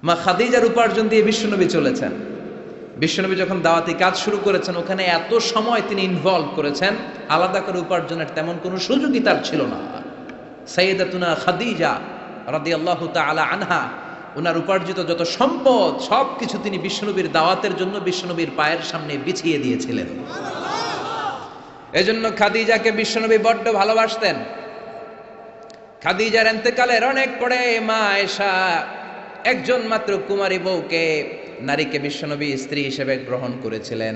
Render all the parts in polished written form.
মা খাদিজার উপার্জন দিয়ে বিশ্বনবী চলেছেন। বিশ্বনবী যখন দাওয়াতি কাজ শুরু করেছেন, ওখানে এত সময় তিনি ইনভলভ করেছেন, আলাদা করে উপার্জনের তেমন কোনো সুযোগই তার ছিল না। সাইয়্যিদাতুনা খাদিজা রাদিয়াল্লাহু তাআলা আনহা, ওনার উপার্জিত যত সম্পদ সবকিছু তিনি বিশ্বনবীর দাওয়াতের জন্য বিশ্বনবীর পায়ের সামনে বিছিয়ে দিয়েছিলেন। এজন্য খাদিজাকে বিশ্বনবী বড্ড ভালোবাসতেন। খাদিজার ইন্তেকালের অনেক পরে মা আয়েশা একজন মাত্র কুমারী বউকে, নারীকে বিশ্বনবী স্ত্রী হিসেবে গ্রহণ করেছিলেন।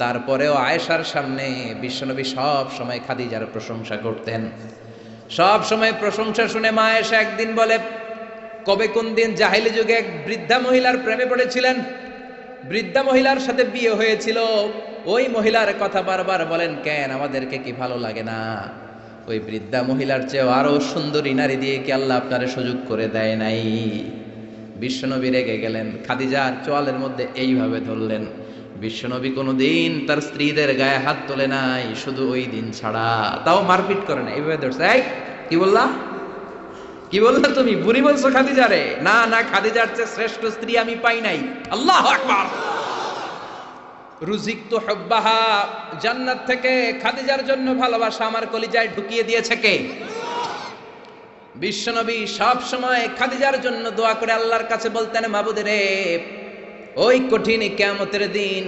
তারপরেও আয়েশার সামনে বিশ্বনবী সব সময় খাদিজার প্রশংসা করতেন। সব সময় প্রশংসা শুনে মা আয়েশা একদিন বলে, কবে কোন দিন জাহেলি যুগে এক বৃদ্ধা মহিলার প্রেমে পড়েছিলেন, বৃদ্ধা মহিলার সাথে বিয়ে হয়েছিল, ওই মহিলার কথা বারবার বলেন কেন, আমাদেরকে কি ভালো লাগে না? ওই বৃদ্ধা মহিলার চেয়েও আরো সুন্দরী নারী দিয়ে কি আল্লাহ আপনারে সুযোগ করে দেয় নাই? বিশ্বনবী রেগে গেলেন, খাদিজার চোয়ালের মধ্যে এইভাবে ধরলেন। বিশ্বনবী কোনোদিন তার স্ত্রীদের গায়ে হাত তোলে নাই, শুধু ওই দিন ছাড়া। তাও মারপিট করে না, এইভাবে ধরছে। এই কি বললা, কি বললা তুমি? বুড়ি বলছো খাদিজারে? না না, খাদিজার চেয়ে শ্রেষ্ঠ স্ত্রী আমি পাই নাই। আল্লাহু আকবার। রুজিকতু হুব্বাহা, জান্নাত থেকে খাদিজার জন্য ভালোবাসা আমার কলিজায় ঢুকিয়ে দিয়েছে কে? বিশ্বনবী সব সময় খাদিজার জন্য দোয়া করে আল্লাহর কাছে বলতেন, মাবুদ রে, ওই কঠিন কিয়ামতের দিন,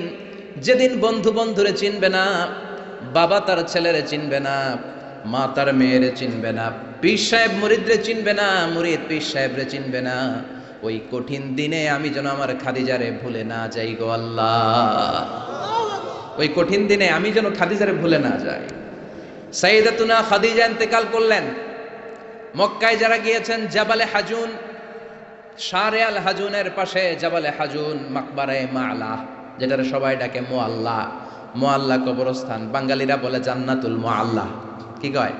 যেদিন বন্ধু বন্ধুরে চিনবে না, বাবা তার ছেলেরে চিনবে না, মা তার মেয়েরে চিনবে না, পীর সাহেব মুরিদরে চিনবে না, মুরিদ পীর সাহেবরে চিনবে না, ওই কঠিন দিনে আমি যেন আমার খাদিজারে ভুলে না যাই গো আল্লাহ। ওই কঠিন দিনে আমি যেন খাদিজারে ভুলে না যাই। সাইয়্যিদাতুনা খাদিজা ইন্তেকাল করলেন। মক্কায় যারা গিয়েছেন, জাবালে হাজুন, শারে আল হাজুনের পাশে জাবালে হাজুন, মাকবারায়ে মাআলা, যেটারে সবাই ডাকে মুআল্লা, মুআল্লা কবরস্থান, বাঙালিরা বলে জান্নাতুল মুআল্লা। কি কয়?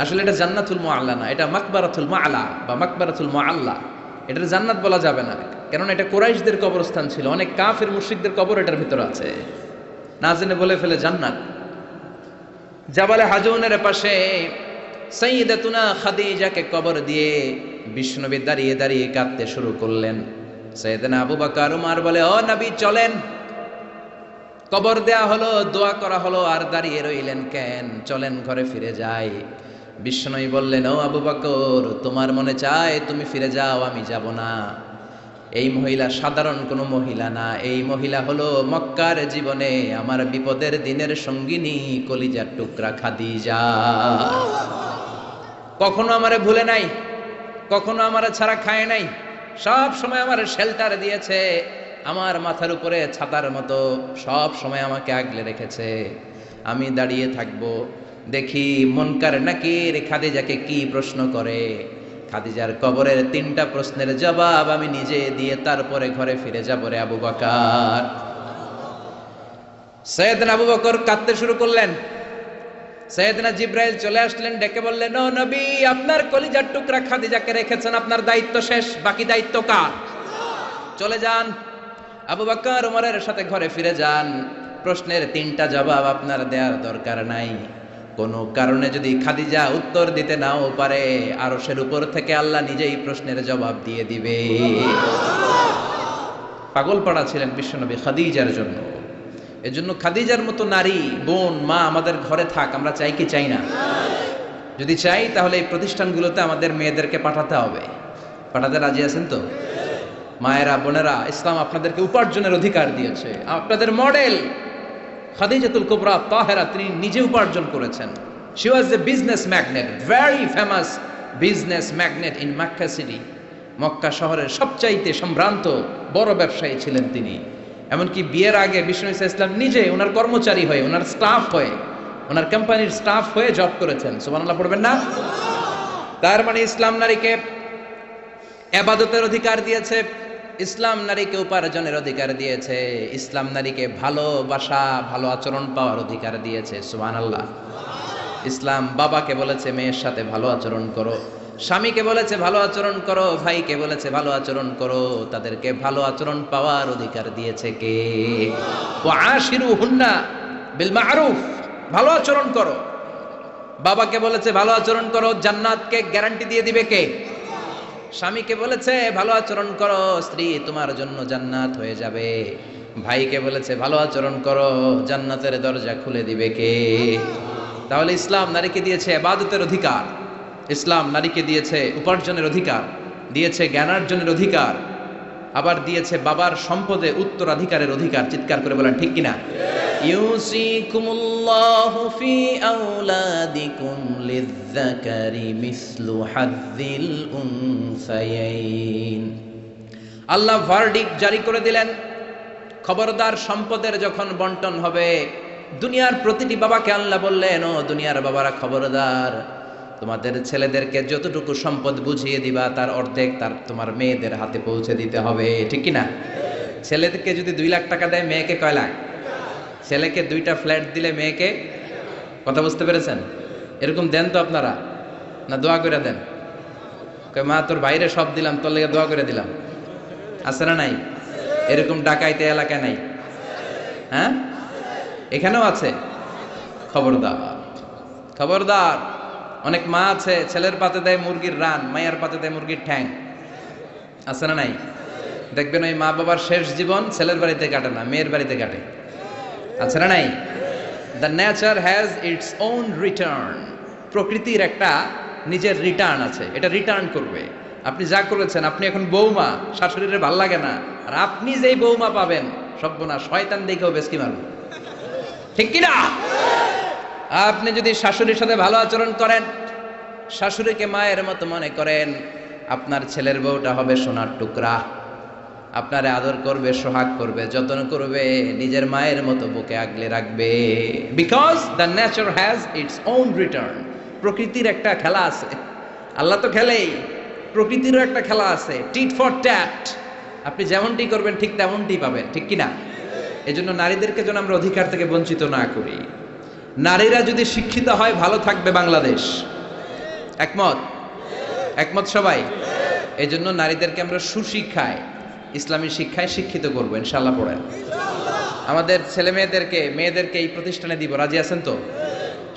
আসলে এটা জান্নাতুল মুআল্লা না, এটা মাকবারাতুল মাআলা বা মাকবারাতুল মুআল্লা। এটার জান্নাত বলা যাবে না, কারণ এটা কুরাইশদের কবরস্থান ছিল, অনেক কাফির মুশরিকদের কবর এটার ভিতরে আছে, না জেনে বলে ফেলে জান্নাত। জাবালে হাজুনের পাশে সাইয়্যিদাতুনা খাদিজাকে কবর দিয়ে বিশ্বনবী দাঁড়িয়ে দাঁড়িয়ে কাঁদতে শুরু করলেন। সাইয়েদনা আবু বকর উমর বলে, ও নবী চলেন। কবর দেয়া হলো, দোয়া করা হলো, আর দাঁড়িয়ে রইলেন কেন? চলেন ঘরে ফিরে যাই। বিশ্বনবী বললেন, ও আবু বকর, তোমার মনে চায় তুমি ফিরে যাও, আমি যাব না। এই মহিলা সাধারণ কোনো মহিলা না, এই মহিলা হলো মক্কার জীবনে আমার বিপদের দিনের সঙ্গিনী, কলিজার টুকরা খাদিজা। কখনো আমারে ভুলে নাই, কখনো আমারে ছাড়া খায় নাই, সব সময় আমার শেল্টার দিয়েছে, আমার মাথার উপরে ছাতার মতো সব সময় আমাকে আগলে রেখেছে। আমি দাঁড়িয়ে থাকবো, দেখি মুনকার নাকির খাদিজাকে কি প্রশ্ন করে। খাদিজার কবরের 3টা প্রশ্নের জবাব আমি নিজে দিয়ে তারপরে ঘরে ফিরে যাব রে আবু বকর। সাইয়েদনা আবু বকর কাঁদতে শুরু করলেন। সাইয়েদনা জিবরাইল চলে আসলেন, ডেকে বললেন, ও নবী, আপনার কলিজার টুকরা খাদিজাকে রেখেছেন, আপনার দায়িত্ব শেষ, বাকি দায়িত্ব কার? চলে যান, আবু বকর ওমরের সাথে ঘরে ফিরে যান। প্রশ্নের 3টা জবাব আপনার দেওয়ার দরকার নাই। কোন কারণে যদি খাদিজা উত্তর দিতে নাও পারে, আরশের উপর থেকে আল্লাহ নিজেই প্রশ্নের জবাব দিয়ে দিবে। পাগল পাড়া ছিলেন বিশ্বনবী খাদিজার জন্য। এজন্য খাদিজার মতো নারী, বোন, মা আমাদের ঘরে থাক, আমরা চাই কি চাই না? যদি চাই তাহলে এই প্রতিষ্ঠানগুলোতে আমাদের মেয়েদেরকে পাঠাতে হবে। পাঠাতে রাজি আছেন তো? মায়েরা, বোনেরা, ইসলাম আপনাদেরকে উপার্জনের অধিকার দিয়েছে। আপনাদের মডেল খাদিজাতুল কুবরা তাহেরা, তিনি নিজে উপার্জন করেছেন। She was A business magnate, very famous business magnate in Mecca city. Mecca শহরের সবচাইতে সম্ভ্রান্ত বড় ব্যবসায়ী ছিলেন তিনি। এমনকি বিয়ের আগে বিশ্বনবী সাল্লাল্লাহু আলাইহি ওয়াসাল্লাম নিজে ওনার কর্মচারী হয়ে, ওনার স্টাফ হয়ে, ওনার কোম্পানির স্টাফ হয়ে জব করেছেন। সুবহানাল্লাহ পড়বেন না? তার মানে ইসলাম নারীকে ইবাদতের অধিকার দিয়েছে, ইসলাম নারীকে উপার্জনের অধিকার দিয়েছে, ইসলাম নারীকে ভালোবাসা, ভালো আচরণ পাওয়ার অধিকার দিয়েছে। সুবহানাল্লাহ। ইসলাম বাবাকে বলেছে মেয়ের সাথে ভালো আচরণ করো, স্বামীকে বলেছে ভালো আচরণ করো, ভাইকে বলেছে ভালো আচরণ করো, তাদেরকে ভালো আচরণ পাওয়ার অধিকার দিয়েছে কে? ওয়াশিরুহুন্না বিল মা'রুফ, ভালো আচরণ করো। বাবাকে বলেছে ভালো আচরণ করো, জান্নাতকে গ্যারান্টি দিয়ে দিবে কে? স্বামীকে বলেছে ভালো আচরণ করো, স্ত্রী তোমার জন্য জান্নাত হয়ে যাবে। ভাইকে বলেছে ভালো আচরণ করো, জান্নাতের দরজা খুলে দিবে কে? তাহলে ইসলাম নারীকে দিয়েছে ইবাদতের অধিকার, ইসলাম নারীকে দিয়েছে উপার্জনের অধিকার, দিয়েছে জ্ঞানার্জনের অধিকার, আবার দিয়েছে বাবার সম্পদে উত্তরাধিকারের অধিকার। চিৎকার করে বলেন ঠিক কিনা? ইউসিকুমুল্লাহু ফি আওলাদিকুম লিযযাকারি মিসলু হাযযিল উনসায়াইন। আল্লাহ ভার্ডিক্ট জারি করে দিলেন, খবরদার সম্পদের যখন বন্টন হবে, দুনিয়ার প্রতিটি বাবাকে আল্লাহ বললেন, ও দুনিয়ার বাবারা খবরদার, তোমাদের ছেলেদেরকে যতটুকু সম্পদ বুঝিয়ে দিবা তার অর্ধেক তোমার মেয়েদের হাতে পৌঁছে দিতে হবে। ঠিক কিনা? ছেলেদেরকে যদি 2 লাখ টাকা দেয়, মেয়েকে কয় লাখ? ছেলেকে 2টা ফ্ল্যাট দিলে মেয়েকে, কথা বুঝতে পেরেছেন? এরকম দেন তো আপনারা, না দোয়া করে দেন? মা তোর বাইরে সব দিলাম, তোর লেগে দোয়া করে দিলাম, আছে না নাই? এরকম ডাকাইতে এলাকায় নাই? হ্যাঁ, এখানেও আছে। খবরদার, খবরদার। অনেক মা আছে ছেলের পাতে দেয় মুরগির রান, মায়ের পাতে দেয় মুরগির ঠ্যাং, আছে না নাই? দেখবেন ওই মা বাবার শেষ জীবন ছেলের বাড়িতে কাটে না, মেয়ের বাড়িতে কাটে, আছে না নাই? The nature has its own return. প্রকৃতির একটা নিজের রিটার্ন আছে, এটা রিটার্ন করবে। আপনি যা করেছেন, আপনি এখন বৌমা, শাশুড়ির ভাল লাগে না, আর আপনি যেই বৌমা পাবেন, সর্বনাশ, শয়তান দেখেও বেশকি মারবে। ঠিক কিনা? আপনি যদি শাশুড়ির সাথে ভালো আচরণ করেন, শাশুড়িকে মায়ের মতো মনে করেন, আপনার ছেলের বউটা হবে সোনার টুকরা, আপনারে আদর করবে, সোহাগ করবে, যত্ন করবে, নিজের মায়ের মতো বুকে আগলে রাখবে। Because the nature has its own return. প্রকৃতির একটা খেলা আছে, আল্লাহ তো খেলেই, প্রকৃতিরও একটা খেলা আছে, টিট ফর ট্যাট। আপনি যেমনটি করবেন ঠিক তেমনটি পাবেন। ঠিক কিনা? এই জন্য নারীদেরকে যেন আমরা অধিকার থেকে বঞ্চিত না করি। নারীরা যদি শিক্ষিত হয়, ভালো থাকবে বাংলাদেশ। একমত? একমত সবাই? এই জন্য নারীদেরকে আমরা সুশিক্ষায়, ইসলামী শিক্ষায় শিক্ষিত করবো ইনশাআল্লাহ। পড়েন, আমাদের ছেলে মেয়েদেরকে এই প্রতিষ্ঠানে দিব। রাজি আছেন তো?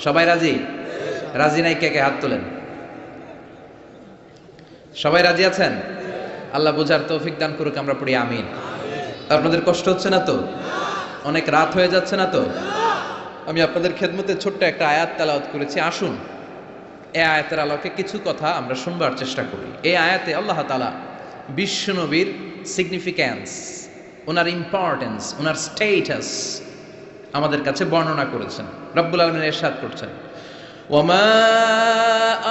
সবাই রাজি? রাজি নাই কে কে? হাত তোলেন। সবাই রাজি আছেন? আল্লাহ বুঝার তৌফিক দান করুক, আমরা পড়ি আমিন। আপনাদের কষ্ট হচ্ছে না তো? অনেক রাত হয়ে যাচ্ছে না তো? আমি আপনাদের খেদমতে ছোট্ট একটা আয়াত তেলাওয়াত করেছি। আসুন এই আয়াতের আলোকে কিছু কথা আমরা শুনবার চেষ্টা করি। এই আয়াতে আল্লাহ তাআলা বিশ্বনবীর সিগনিফিক্যান্স, ওনার ইম্পর্টেন্স, ওনার স্টেটাস আমাদের কাছে বর্ণনা করেছেন। রব্বুল আলামিন ইরশাদ করছেন, ওয়ামা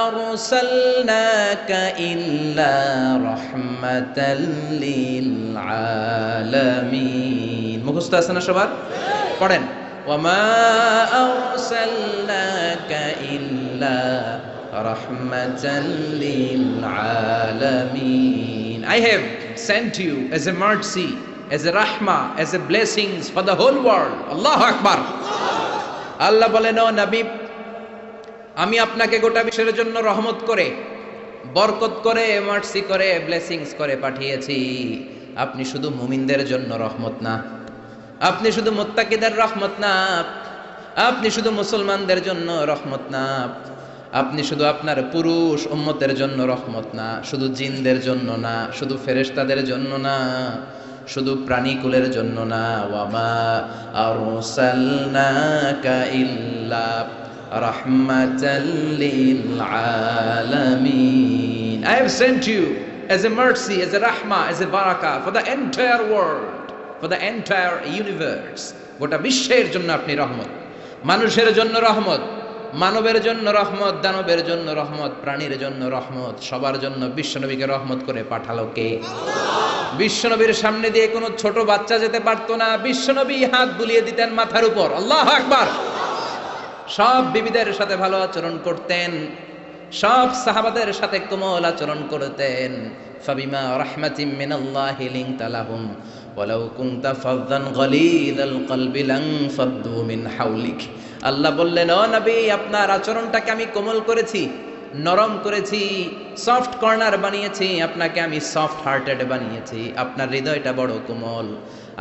আরসালনাকা ইল্লা রাহমাতাল লিল আলামিন। মুখস্থ আছে না সবার? পড়েন, ওয়ামা আরসালনাকা ইল্লা রাহমাতাল লিল আলামিন। I have sent you as a mercy, as a rahmah, as a blessings for the whole world. Allahu Akbar. আল্লাহ বলেন, ও নবী, আমি আপনাকে গোটা বিশ্বের জন্য রহমত করে, বরকত করে, মার্সি করে, ব্লেসিংস করে পাঠিয়েছি। আপনি শুধু মুমিনদের জন্য রহমত না, আপনি শুধু মুত্তাকিদের রহমত না, আপনি শুধু মুসলমানদের জন্য রহমত না, আপনি শুধু আপনার পুরুষ উম্মতের জন্য রহমত না, শুধু জিনদের জন্য না, শুধু ফেরেশতাদের জন্য না, শুধু প্রাণীকুলের জন্য না। ওয়ামা আরসালনাকা ইল্লা রাহমাতাল লিল আলামিন। I have sent you as a mercy, as a rahmah, as a barakah for the entire world, for the entire universe. গোটা বিশ্বের জন্য আপনি রহমত, মানুষের জন্য রহমত, মানবের জন্য রহমত, দানবের জন্য রহমত, প্রাণীর জন্য রহমত, সবার জন্য বিশ্বনবীকে রহমত করে পাঠালো কে? বিশ্বনবীর সামনে দিয়ে কোনো ছোট বাচ্চা যেতে পারতো না, বিশ্বনবী হাত বুলিয়ে দিতেন মাথার উপর। আল্লাহু আকবার। সব বিবিদের সাথে ভালো আচরণ করতেন, সব সাহাবাদের সাথে কোমল আচরণ করতেন। ফাবিমা রাহমাতিম মিনাল্লাহি লিনতা লাহুম ওয়ালাউ কুনতা ফাযযান গালিযাল কলবি লানফাদ্দু মিন হাওলিক। আল্লাহ বললেন, ও নবী, আপনার আচরণটাকে আমি কোমল করেছি, নরম করেছি, সফট কর্নার বানিয়েছি, আপনাকে আমি সফট হার্টেড বানিয়েছি। আপনার হৃদয়টা বড় কোমল,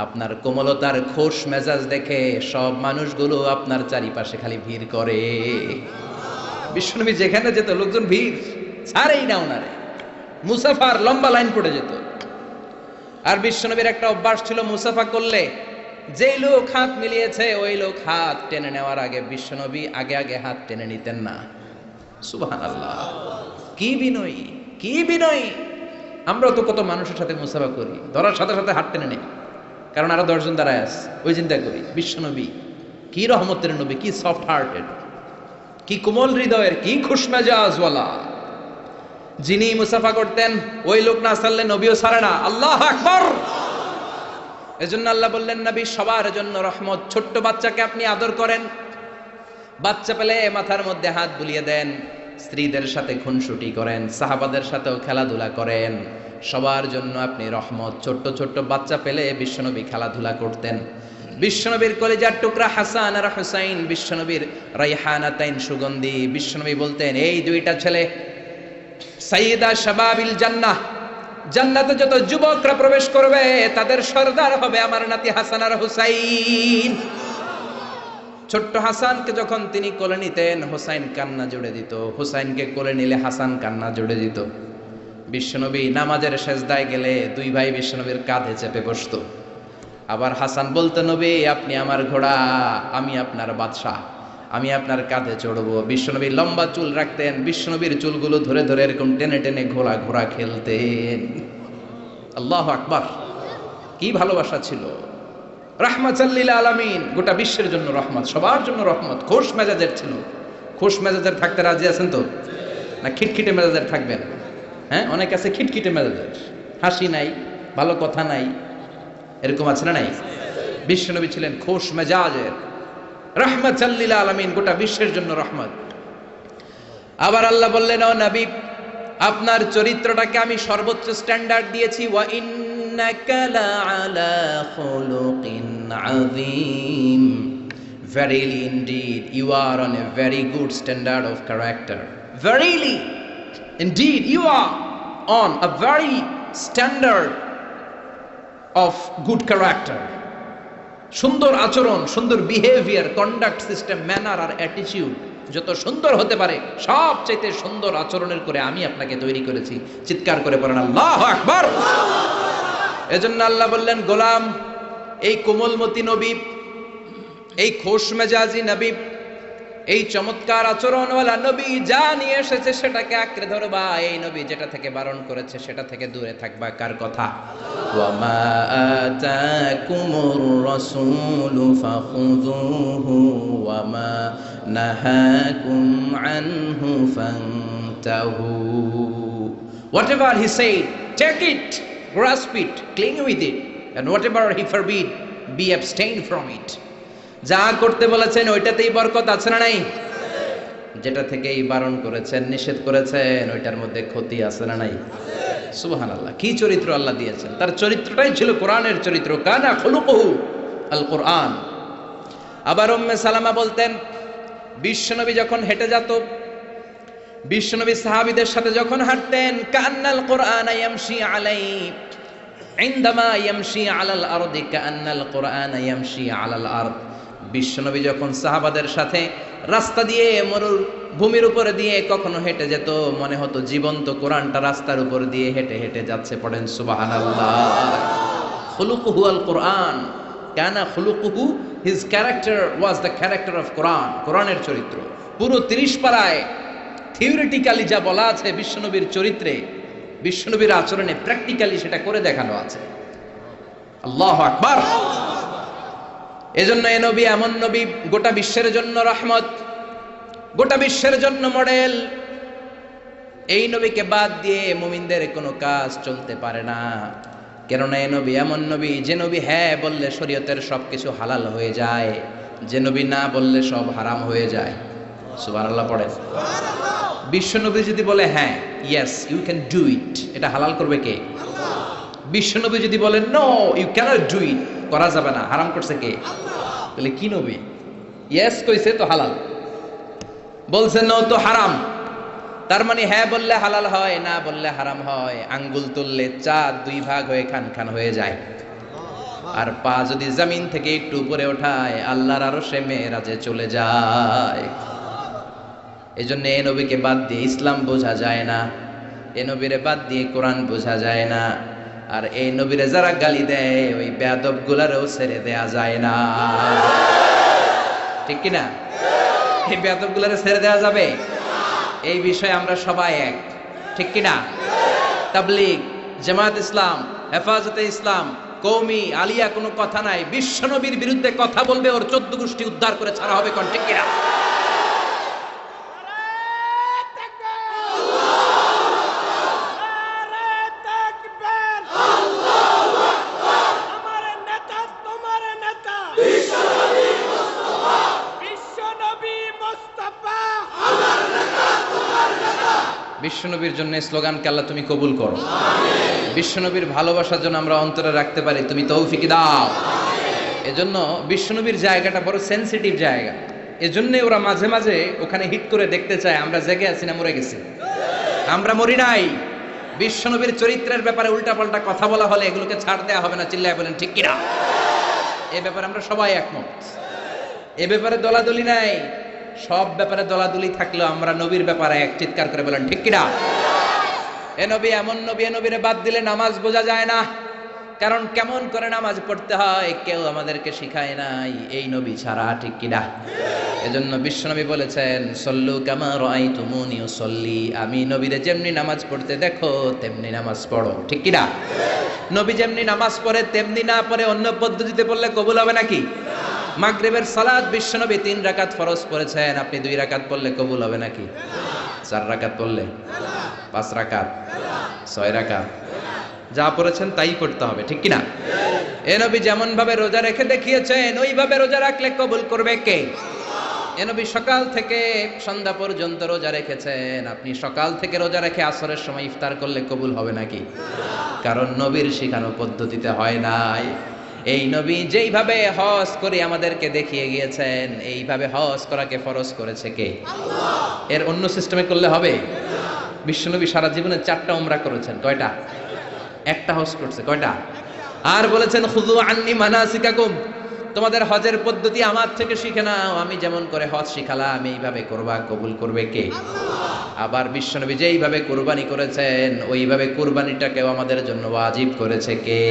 আপনার কোমলতার খোশ মেজাজ দেখে সব মানুষগুলো আপনার চারিপাশে খালি ভিড় করে। বিশ্বনবী যেখানে যেত লোকজন ভিড় ছাড়েই না ওনারে। মুসাফার লম্বা লাইন পড়ে যেত। আর বিশ্বনবীর একটা অভ্যাস ছিল, মুসাফা করলে যেই লোক হাত মিলিয়েছে ওই লোক হাত টেনে নেওয়ার আগে বিশ্বনবী আগে আগে হাত টেনে নিতেন না। সুবহানাল্লাহ, কি বিনয়ী, কি বিনয়ী! আমরা তো কত মানুষের সাথে মুসাফা করি, ধরার সাথে সাথে হাত টেনে নেই, কারণ আরো 10 জন দাঁড়ায় আছে, ওই চিন্তা করি। বিশ্বনবী কি রহমতের নবী, কি সফট হার্টেড, কি কোমল হৃদয়ের, কি খুশমেজাজওয়ালা। যিনি মুসাফা করতেন ওই লোক না ছাড়লে নবীও ছাড়ে না। আল্লাহু আকবার! এজন্য আল্লাহ বললেন, নবী সবার জন্য রহমত। ছোট্ট বাচ্চাকে আপনি আদর করেন, বাচ্চা পেলে মাথার মধ্যে হাত বুলিয়ে দেন, স্ত্রীদের সাথে খুনসুটি করেন, সাহাবাদের সাথেও খেলাধুলা করেন, সবার জন্য আপনি রহমত। ছোট্ট ছোট্ট বাচ্চা পেলে বিশ্বনবী খেলাধুলা করতেন। বিশ্বনবীর কলিজার টুকরা হাসান আর হুসাইন, বিশ্বনবীর রাইহানাতাইন সুগন্ধি। বিশ্বনবী বলতেন, এই দুইটা ছেলে সাইয়্যিদা শাবাবিল জান্নাহ, জান্নাতে যত যুবকরা প্রবেশ করবে তাদের সর্দার হবে আমার নাতি হাসান আর হুসাইন। ছোট্ট হাসানকে যখন তিনি কোলে নিতেন হুসাইন কান্না জুড়ে দিত, হুসাইনকে কোলে নিলে হাসান কান্না জুড়ে দিত। বিশ্বনবী নামাজের সেজদায় গেলে দুই ভাই বিশ্বনবীর কাঁধে চেপে বসতো। আবার হাসান বলতো, নবী আপনি আমার ঘোড়া, আমি আপনার বাদশাহ, আমি আপনার কাঁধে চড়বো। বিশ্বনবী লম্বা চুল রাখতেন, বিশ্বনবীর চুলগুলো ধরে ধরে এরকম টেনে টেনে ঘোড়া ঘোড়া খেলতেন। আল্লাহু আকবার! কি ভালোবাসা ছিল। রাহমাতাল লিল আলামিন, গোটা বিশ্বের জন্য রহমত, সবার জন্য রহমত। খোশ মেজাজের ছিল। খোশ মেজাজের থাকতে রাজি আছেন তো, না খিটখিটে মেজাজের থাকবেন? হ্যাঁ, অনেক আছে খিটখিটে মেজাজের, হাসি নাই, ভালো কথা নাই, এরকম আছে না নাই? বিশ্বনবী ছিলেন খোশ মেজাজের, রাহমাতাল লিল আলামিন, গোটা বিশ্বের জন্য রহমত। আবার আল্লাহ বললেন, ও নবী আপনার চরিত্রটাকে আমি সর্বোচ্চ স্ট্যান্ডার্ড দিয়েছি। ওয়া ইন্নাকা লাআলা খুলুকিন আযীম, verily indeed you are on a very good standard of character. Verily indeed you are on a very standard of good character. সুন্দর আচরণ, সুন্দর বিহেভিয়ার, কন্ডাক্ট সিস্টেম, ম্যানার আর অ্যাটিটিউড যত সুন্দর হতে পারে সবচাইতে সুন্দর আচরণের করে আমি আপনাকে তৈরি করেছি। চিৎকার করে পড়েন আল্লাহু আকবার! এজন্য আল্লাহ বললেন, গোলাম এই কোমলমতি নবী, এই খোশ মেজাজি নবী, এই চমৎকার আচরণওয়ালা নবী যা নিয়ে এসেছে সেটাকে আঁকড়ে ধরবা। এই নবী যেটা থেকে বারণ করেছে সেটা থেকে দূরে থাকবা। কার কথা? ওয়া মা আতাকুমুর রাসূলু ফাখুযুহু ওয়া মা নাহাকুম আনহু ফান্তাহু। Whatever he said, take it, grasp it, cling with it, and whatever he forbid, be abstained from it. যা করতে বলেছেন ওইটাতেই বরকত আছে না নাই? যেটা থেকেই বারণ করেছেন, নিষেধ করেছেন, ওইটার মধ্যে ক্ষতি আছে না নাই? সুবহানাল্লাহ! কি চরিত্র আল্লাহ দিয়েছেন! তার চরিত্রটাই ছিল কোরআনের চরিত্র। কানা খুলুকুহু আল কোরআন। আবার উম্মে সালামা বলতেন, বিশ্বনবী যখন হেঁটে যেত, বিশ্বনবী সাহাবীদের সাথে যখন হাঁটতেন, কান্নাল কোরআন ইয়ামশি আলাইহি, ইনদামা ইয়ামশি আলাল আরদি কান্নাল কোরআন ইয়ামশি আলাল আরদ। বিশ্বনবী যখন সাহাবাদের সাথে রাস্তা দিয়ে, মরুর ভূমির উপরে দিয়ে কখনো হেঁটে যেত, মনে হতো জীবন্ত কোরআনটা রাস্তার উপর দিয়ে হেঁটে হেঁটে যাচ্ছে। পড়েন সুবহানাল্লাহ! খুলুকুহু আল কোরআন, কানা খুলুকুহু, his character was the character of Quran. কোরআনের চরিত্র পুরো 30 পারায় থিওরিটিক্যালি যা বলা আছে বিশ্বনবীর চরিত্রে, বিশ্বনবীর আচরণে, প্র্যাকটিক্যালি সেটা করে দেখানো আছে। আল্লাহু আকবার! এজন্য এ নবী এমন নবী, গোটা বিশ্বের জন্য রহমত, গোটা বিশ্বের জন্য মডেল। এই নবীকে বাদ দিয়ে মুমিনদের কোনো কাজ চলতে পারে না। কেননা এ নবী এমন নবী, যে নবী হ্যাঁ বললে শরীয়তের সবকিছু হালাল হয়ে যায়, যে নবী না বললে সব হারাম হয়ে যায়। সুবহানাল্লাহ পড়েন। বিশ্বনবী যদি বলে হ্যাঁ, yes you can do it, এটা হালাল করবে কে? বিশ্বনবী যদি বলে no you can't do it, করা যাবে না, হারাম করছে কে? বলে কি নবী? ইয়েস কইছে তো হালাল, বলছে নো তো হারাম। তার মানে হ্যাঁ বললে হালাল হয়, না বললে হারাম হয়। আঙ্গুল তুললে চাঁদ 2 ভাগ হয়ে খান খান হয়ে যায়, আর পা যদি জমিন থেকে একটু উপরে ওঠায় আল্লাহর আরশে মেরাজে চলে যায়। এই জন্য এই নবীকে বাদ দিয়ে ইসলাম বোঝা যায় না। এ নবীরে বাদ দিয়ে কোরআন বোঝা যায় না। আর এই নবীরে যারা গালি দেয় ওই বেয়াদব গুলারও ছেড়ে দেয়া যায় না। ঠিক কিনা? এই বেয়াদব গুলারে ছেড়ে দেওয়া যাবে? এই বিষয়ে আমরা সবাই এক, ঠিক কিনা? তাবলীগ, জামায়াত ইসলাম, হেফাজতে ইসলাম, কওমি, আলিয়া কোনো কথা নাই। বিশ্বনবীর বিরুদ্ধে কথা বলবে ওর 14 গোষ্ঠী উদ্ধার করে ছাড়া হবে, কোন ঠিক কিনা? বিশ্বনবীর জন্য স্লোগানকে আল্লাহ তুমি কবুল করো। বিশ্বনবীর ভালোবাসার জন্য আমরা অন্তরে রাখতে পারি, তুমি তৌফিক দাও। এজন্য বিশ্বনবীর জায়গাটা বড় সেনসিটিভ জায়গা। এজন্য ওরা মাঝে মাঝে ওখানে হিট করে দেখতে চায় আমরা জেগে আছি না মরে গেছি। আমরা মরি নাই। বিশ্বনবীর চরিত্রের ব্যাপারে উল্টাপাল্টা কথা বলা হলে এগুলোকে ছাড় দেওয়া হবে না। চিল্লায় বলেন ঠিক কিনা? এ ব্যাপারে আমরা সবাই একমত। এ ব্যাপারে দলাদলি নাই। সব ব্যাপারে দলাদলি থাকলেও আমরা নবীর ব্যাপারে এক, চিৎকার করে বলেন ঠিক কিনা? এ নবী এমন নবী, এ নবীরে বাদ দিলে নামাজ বোঝা যায় না। কারণ কেমন করে নামাজ পড়তে হয় কেউ আমাদেরকে শিখায় নাই এই নবী ছাড়া, ঠিক কিনা? এজন্য বিশ্বনবী বলেছেন সল্লু কামা রাআইতুমুনি উসাল্লি, আমি নবীরে যেমনি নামাজ পড়তে দেখো তেমনি নামাজ পড়ো, ঠিক কিনা? নবী যেমনি নামাজ পড়ে তেমনি না পড়ে অন্য পদ্ধতিতে পড়লে কবুল হবে নাকি? মাগরিবের সালাত বিশ্বনবী 3 রাকাত ফরজ পড়েছেন, আপনি 2 রাকাত পড়লে কবুল হবে নাকি? 4 রাকাত পড়লে, 5 রাকাত, 6 রাকাত, যা পড়েছেন তাই পড়তে হবে, ঠিক কিনা? এ নবী যেমন ভাবে রোজা রেখে দেখিয়েছেন ওইভাবে রোজা রাখলে কবুল করবে কে? এ নবী সকাল থেকে সন্ধ্যা পর্যন্ত রোজা রেখেছেন, আপনি সকাল থেকে রোজা রেখে আসরের সময় ইফতার করলে কবুল হবে নাকি? কারণ নবীর শিখানো পদ্ধতিতে হয় নাই। এই নবী যেইভাবে হজ করে আমাদেরকে দেখিয়ে গিয়েছেন এইভাবে হজ করাকে ফরজ করেছে কে? আল্লাহ। এর অন্য সিস্টেমে করলে হবে? বিশ্বনবী সারা জীবনে 4টা উমরা করেছেন, কয়টা? একটা হজ করছে, কয়টা? আর বলেছেন খুযু আন্নী মানাসিকাকুম, তোমাদের হজের পদ্ধতি আমার থেকে শিখে নাও, আমি যেমন করে হজ শিখালাম এইভাবে করবা, কবুল করবে কে? আবার বিশ্বনবী যেইভাবে কুরবানি করেছেন ওইভাবে কুরবানিটাকেও আমাদের জন্য ওয়াজিব করেছে কে?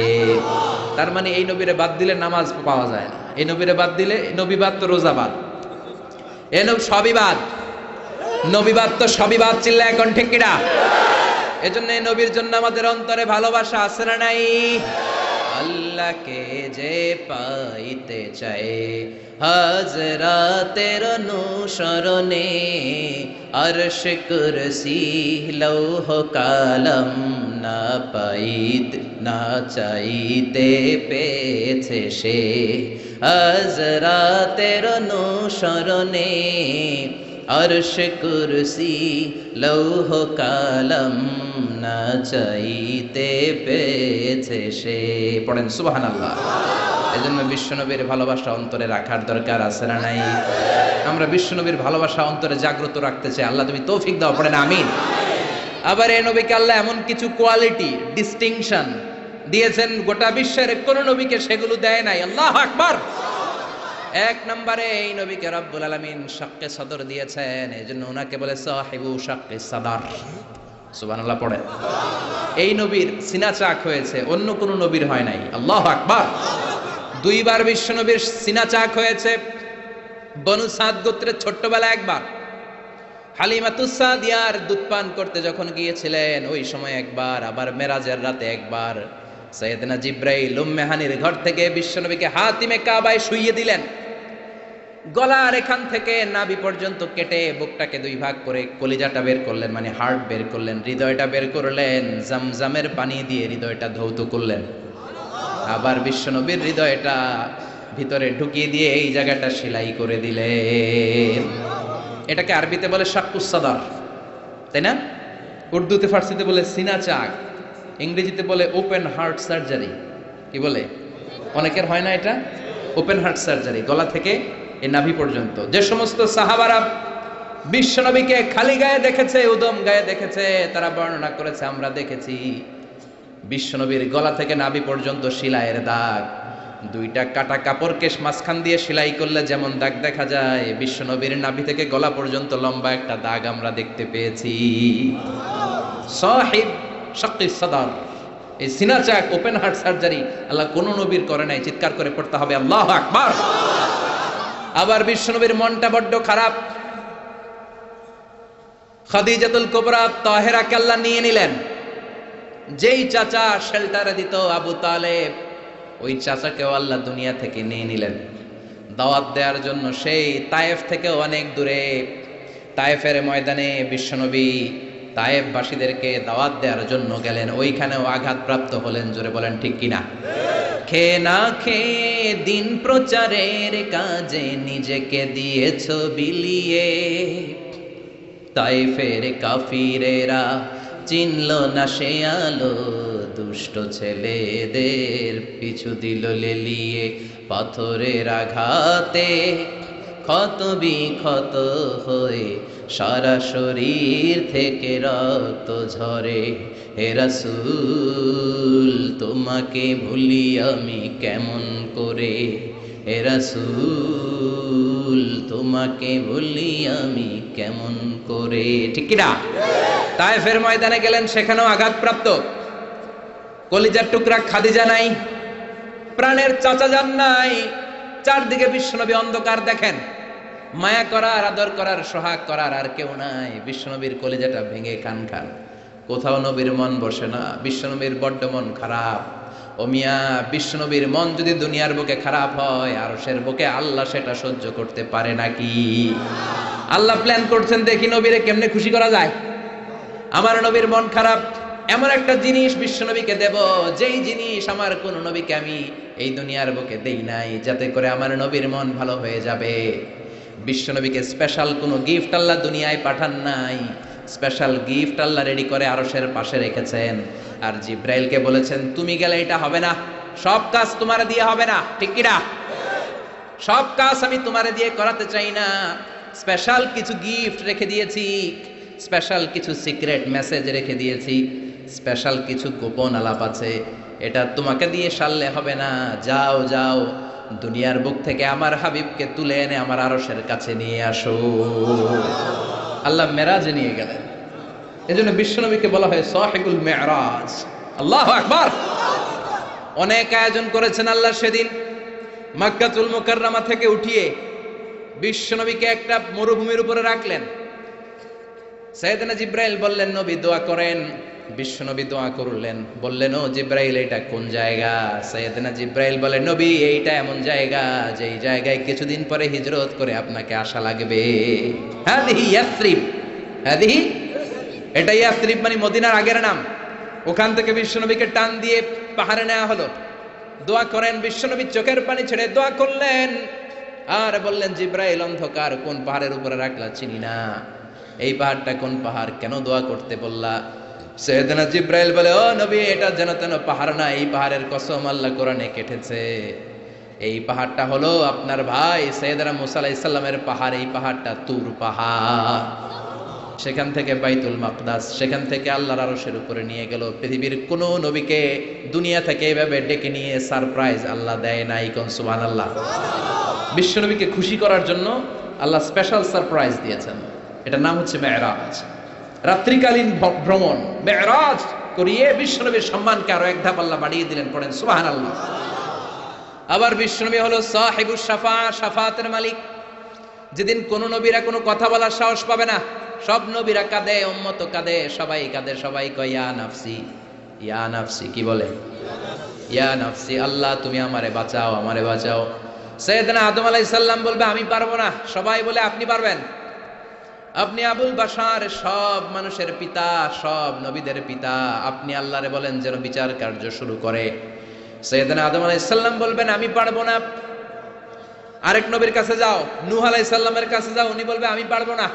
তার মানে এই নবীরে বাদ দিলে নামাজ পাওয়া যায় না। এই নবীরে বাদ দিলে, নবী বাদ তো রোজা বাদ, এ নবী সবই বাদ, নবী বাদ তো সবই বাদ, চিল্লা এখন ঠিক কিনা? এজন্য এই নবীর জন্য আমাদের অন্তরে ভালোবাসা আছে না নাই? আল্লাহকে যে পাইতে চায় হাজরাতের অনুসরণে আরশ কুরসি লৌহ কালাম না পাইত না চাইতে পেয়েছে সে, হাজরাতের অনুসরণে আরশ কুরসি লৌহ কালাম না চাইতে পেয়েছে সে। পড়েন সুবহানাল্লাহ। এজন্য বিশ্বনবীর ভালোবাসা অন্তরে রাখার দরকার আছে না নাই? আমরা বিশ্বনবীর ভালোবাসা অন্তরে জাগ্রত রাখতে চাই, আল্লাহ তুমি তৌফিক দাও, পড়েন আমিন। আবার এই নবীকে আল্লাহ এমন কিছু কোয়ালিটি, ডিস্টিংশন দিয়েছেন গোটা বিশ্বের কোন নবীকে সেগুলো দেয় নাই। আল্লাহু আকবার। 1 নম্বরে এই নবীকে রব্বুল আলামিন শাক্কে সদর দিয়েছেন, এজন্য ওনাকে বলে সাহিবু শাক্কে সদর। সুবহানাল্লাহ পড়েন। এই নবীর সিনা চাক হয়েছে, অন্য কোন নবীর হয় নাই। আল্লাহু আকবার। 2 বার বিশ্ব নবীর সিনা চাক হয়েছে। বনু সাদ গোত্রের ছোট্টবেলায় একবার, হালিমাতুস সাদিয়ার দুধ পান করতে যখন গিয়েছিলেন ওই সময় একবার, আবার মেরাজের রাতে একবার সাইয়েদনা জিব্রাইল উম্মে হানির ঘর থেকে বিশ্বনবীকে হাতিমে কাবায় শুইয়ে দিলেন। গলার এখান থেকে নাভি পর্যন্ত কেটে বুকটাকে 2 ভাগ করে কলিজাটা বের করলেন, মানে হার্ট বের করলেন, হৃদয়টা বের করলেন, জামজামের পানি দিয়ে হৃদয়টা ধৌত করলেন। আবার বিশ্বনবীর হৃদয়টা ভিতরে ঢুকিয়ে দিয়ে এই জায়গাটা সেলাই করে দিলেন। এটাকে আরবিতে বলে শাক্কুস সাদর, তাই না? উর্দুতে ফার্সিতে বলে সিনা চাক, ইংরেজিতে বলে ওপেন হার্ট সার্জারি। কি বলে? অনেকের হয় না এটা, ওপেন হার্ট সার্জারি, গলা থেকে এই নাভি পর্যন্ত। যে সমস্ত সাহাবারা বিশ্বনবীকে খালি গায়ে দেখেছে, উদম গায়ে দেখেছে, তারা বর্ণনা করেছে আমরা দেখেছি বিশ্বনবীর গলা থেকে নাভি পর্যন্ত সেলাইয়ের দাগ। 2টা কাটা কাপড়কে মাঝখান দিয়ে সেলাই করলে যেমন দাগ দেখা যায়, বিশ্বনবীর নাভি থেকে গলা পর্যন্ত লম্বা একটা দাগ আমরা দেখতে পেয়েছি। সাহিব শাক্কিস সাদার, এই সিনা চাক ওপেন হার্ট সার্জারি আল্লাহ কোন নবীর করে নাই। চিৎকার করে পড়তে হবে আল্লাহু আকবার। আবার বিশ্বনবীর মনটা বড্ড খারাপ। খাদিজাতুল কুবরা তাহেরাকে আল্লাহ নিয়ে নিলেন। যেই চাচা শেল্টারে দিত আবু তালেব, ওই চাচাকেও আল্লাহ দুনিয়া থেকে নিয়ে নিলেন দাওয়াত দেওয়ার জন্য। সেই তায়েফ থেকে অনেক দূরে তায়েফের ময়দানে বিশ্বনবী তায়েফবাসীদেরকে দাওয়াত দেওয়ার জন্য গেলেন। ওইখানেও আঘাতপ্রাপ্ত হলেন। জোরে বলেন ঠিক কিনা? খেয়ে না খেয়ে দিন প্রচারের কাজে নিজেকে দিয়েছ বিলিয়ে, তায়েফের কাফিরেরা চিনল না সে আলো, দুষ্ট ছেলেদের পিছু দিল লেলিয়ে। পাথরের আঘাতে ক্ষত বিক্ষত হয়ে সারা শরীর থেকে রক্ত ঝরে। হে রাসূল তোমাকে ভুলি আমি কেমন করে, হে রাসূল তোমাকে ভুলি আমি কেমন করে। ঠিক কিনা? তায়েফের ময়দানে গেলেন, সেখানেও আঘাতপ্রাপ্ত। কলিজার টুকরা খাদিজা নাই, প্রাণের চাচা যান নাই। চারদিকে বিশ্বনবী অন্ধকার দেখেন। মায়া করার, আদর করার, সোহাগ করার আর কেউ নাই। বিশ্বনবীর কলিজাটা ভেঙে খান খান। কোথাও নবীর মন বসে না। বিশ্বনবীর বড্ড মন খারাপ। ও মিয়া, বিশ্বনবীর মন যদি দুনিয়ার বুকে খারাপ হয়, আরশের বুকে আল্লাহ সেটা সহ্য করতে পারে নাকি? আল্লাহ প্ল্যান করছেন, দেখি নবীরে কেমনে খুশি করা যায়। আমার নবীর মন খারাপ, এমন একটা জিনিস বিশ্বনবীকে দেব, যেই জিনিস আমার কোন নবীকে আমি এই দুনিয়ার বুকে দেই নাই, যাতে করে আমার নবীর মন ভালো হয়ে যাবে। বিশ্বনবীকে স্পেশাল কোনো গিফট আল্লাহ দুনিয়ায় পাঠান নাই। স্পেশাল গিফট আল্লাহ রেডি করে আরশের পাশে রেখেছেন। আর জিব্রাইলকে বলেছেন, তুমি গেলে এটা হবে না, সব কাজ তোমার দিয়ে হবে না। ঠিক কিনা? সব কাজ আমি তোমার দিয়ে করাতে চাই না। স্পেশাল কিছু গিফট রেখে দিয়েছি, স্পেশাল কিছু সিক্রেট মেসেজ রেখে দিয়েছি, স্পেশাল কিছু গোপন আলাপ আছে। এটা তোমাকে দিয়ে সারলে হবে না। যাও যাও, দুনিয়ার বুক থেকে আমার হাবিবকে তুলে এনে আমার আরশের কাছে নিয়ে আসো। আল্লাহ মেরাজে নিয়ে গেলেন। এজন্য বিশ্বনবীকে বলা হয় সাহিবুল মেরাজ। আল্লাহু আকবার। অনেক আয়োজন করেছেন আল্লাহ সেদিন। মক্কাতুল মুকাররমা থেকে উঠিয়ে বিশ্বনবীকে একটা মরুভূমির উপরে রাখলেন। সাইয়েদনা জিব্রাইল বললেন, নবী দোয়া করেন। বিশ্বনবী দোয়া করলেন। বললেন, ও জিব্রাইল, এটা কোন জায়গা? সাইয়েদনা জিব্রাইল বলেন, নবী এইটা এমন জায়গা, যেই জায়গায় কিছুদিন পরে হিজরত করে আপনাকে আসা লাগবে। হাদিহি ইয়াসরিব। হাদিহি, এটা ইয়াসরিব মানে মদিনার আগের নাম। ওখান থেকে বিশ্বনবীকে টান দিয়ে পাহাড়ে নেওয়া হলো। দোয়া করেন। বিশ্বনবী চোখের পানি ছেড়ে দোয়া করলেন আর বললেন, জিব্রাইল, অন্ধকার কোন পাহাড়ের উপরে রাখলা চিনি না, এই পাহাড়টা কোন পাহাড়, কেন দোয়া করতে বললা? সাইয়েদনা জিব্রাইল বলে, ও নবী, এটা যেন তেন পাহাড় না, এই পাহাড়ের কসম আল্লাহ কোরআনে কেটেছে। এই পাহাড়টা হলো আপনার ভাই সাইয়েদনা মুসা আলাইহিস সালামের পাহাড়। এই পাহাড়টা তুর পাহাড়। সেখান থেকে বাইতুল মাকদাস, সেখান থেকে আল্লাহর আরশের উপরে নিয়ে গেল। পৃথিবীর কোন নবীকে দুনিয়া থেকে এভাবে ডেকে নিয়ে সারপ্রাইজ আল্লাহ দেয় নাই। কোন সুবহানাল্লাহ। বিশ্বনবীকে খুশি করার জন্য আল্লাহ স্পেশাল সারপ্রাইজ দিয়েছেন। এটার নাম হচ্ছে মেরাজ। রাত্রিকালীন ভ্রমণ মেরাজ করিয়ে বিশ্বনবীর সম্মানকে আরো এক ধাপ আল্লাহ বাড়িয়ে দিলেন। পড়েন সুবহানাল্লাহ। আবার বিশ্বনবী হলো সাহিবুশ শাফা, শাফাতের মালিক। যেদিন কোন নবীরা কোনো কথা বলার সাহস পাবে না, সব নবীরা কাঁদে, উম্মত কাঁদে, সবাই কাঁদে, সবাই কয় ইয়া নাফসি, ইয়া নাফসি। কি বলে? ইয়া নাফসি, আল্লাহ তুমি আমারে বাঁচাও, আমারে বাঁচাও। সাইয়েদনা আদম আলাইহিস সালাম বলবে, আমি পারবো না। সবাই বলে, আপনি পারবেন। আপনি আবুল বাশার, সব মানুষের পিতা, সব নবীদের পিতা। আপনি আল্লাহরে বলেন যেন বিচার কার্য শুরু করে। সাইয়েদনা আদম আলাইহিস সালাম বলবেন, আমি পারবো না। আরেক নবীর কাছে যাও, নূহ আলাইহিস সালামের কাছে যাও, উনি বলবে আমি পারবো না।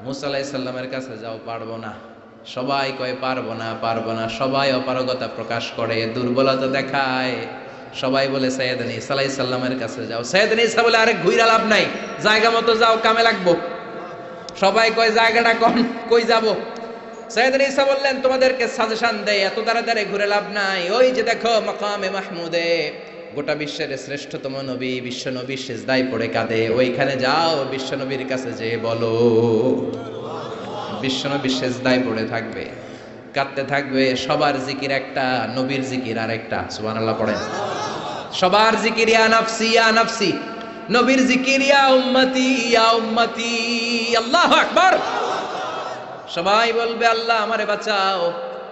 মুসা আলাইহিস সালামের কাছে যাও, পারবো না। সবাই কয় পারবো না, পারবো না। সবাই অপারগতা প্রকাশ করে, দুর্বলতা দেখায়। সবাই বলে সাইয়েদনা ঈসা আলাইহিস সালামের কাছে যাও। সাইয়েদনা ঈসা বলে, আরে ঘুইরা লাভ নাই, জায়গা মতো যাও, কামে লাগবো। সবাই কয় জায়গাটা কোন, কই যাব? সাইয়েদনা ঈসা বললেন, তোমাদেরকে সাজেশন দেই, এত তাড়াতাড়ি ঘুরে লাভ নাই। ওই যে দেখো মাকামে মাহমুদে, গোটা বিশ্বের শ্রেষ্ঠতম নবী, বিশ্ব নবী সিজদায় পড়ে কাঁদে, ওইখানে যাও, বিশ্ব নবীর কাছে যেয়ে বলো। বিশ্বনবী সেজদায় পড়ে থাকবে, কাঁদতে থাকবে। সবার জিকির একটা, নবীর জিকির আর একটা। সুবহানাল্লাহ পড়েন। সবার জিকির ইয়া নাফসি ইয়া নাফসি, নবীর জিকির ইয়া উম্মতি ইয়া উম্মতি। আল্লাহু আকবার। সবাই বলবে আল্লাহ আমারে বাঁচাও,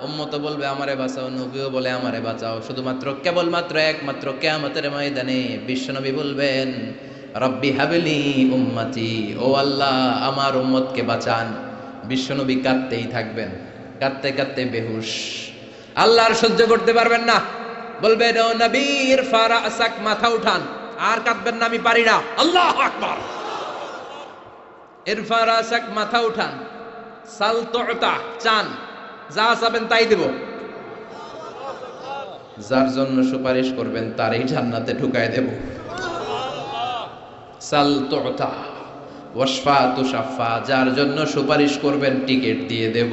উম্মত বলবে আমারে বাঁচাও, নবীও বলে আমারে বাঁচাও। শুধুমাত্র কেবলমাত্র একমাত্র কিয়ামতের ময়দানে বিশ্বনবী বলবেন রব্বি হাবলি উম্মতি, ও আল্লাহ আমার উম্মতকে বাঁচান। বিশ্বনবী কাঁদতেই থাকবেন, কাঁদতে কাঁদতে বেহুশ, আল্লাহ আর সহ্য করতে পারবেন না, বলবেন ও নবীর ফারাসাক, মাথা উঠান, আর কাঁদবেন না, আমি পারি না। আল্লাহু আকবার। এর ফারাসাক, মাথা উঠান, সাল তুতা, চান, যা চাবেন তাই দেব। যার জন্য সুপারিশ করবেন তারই জান্নাতে ঢুকায় দেব। সাল তুতা ওয়াশফা তুশাফা, যার জন্য সুপারিশ করবেন টিকিট দিয়ে দেব।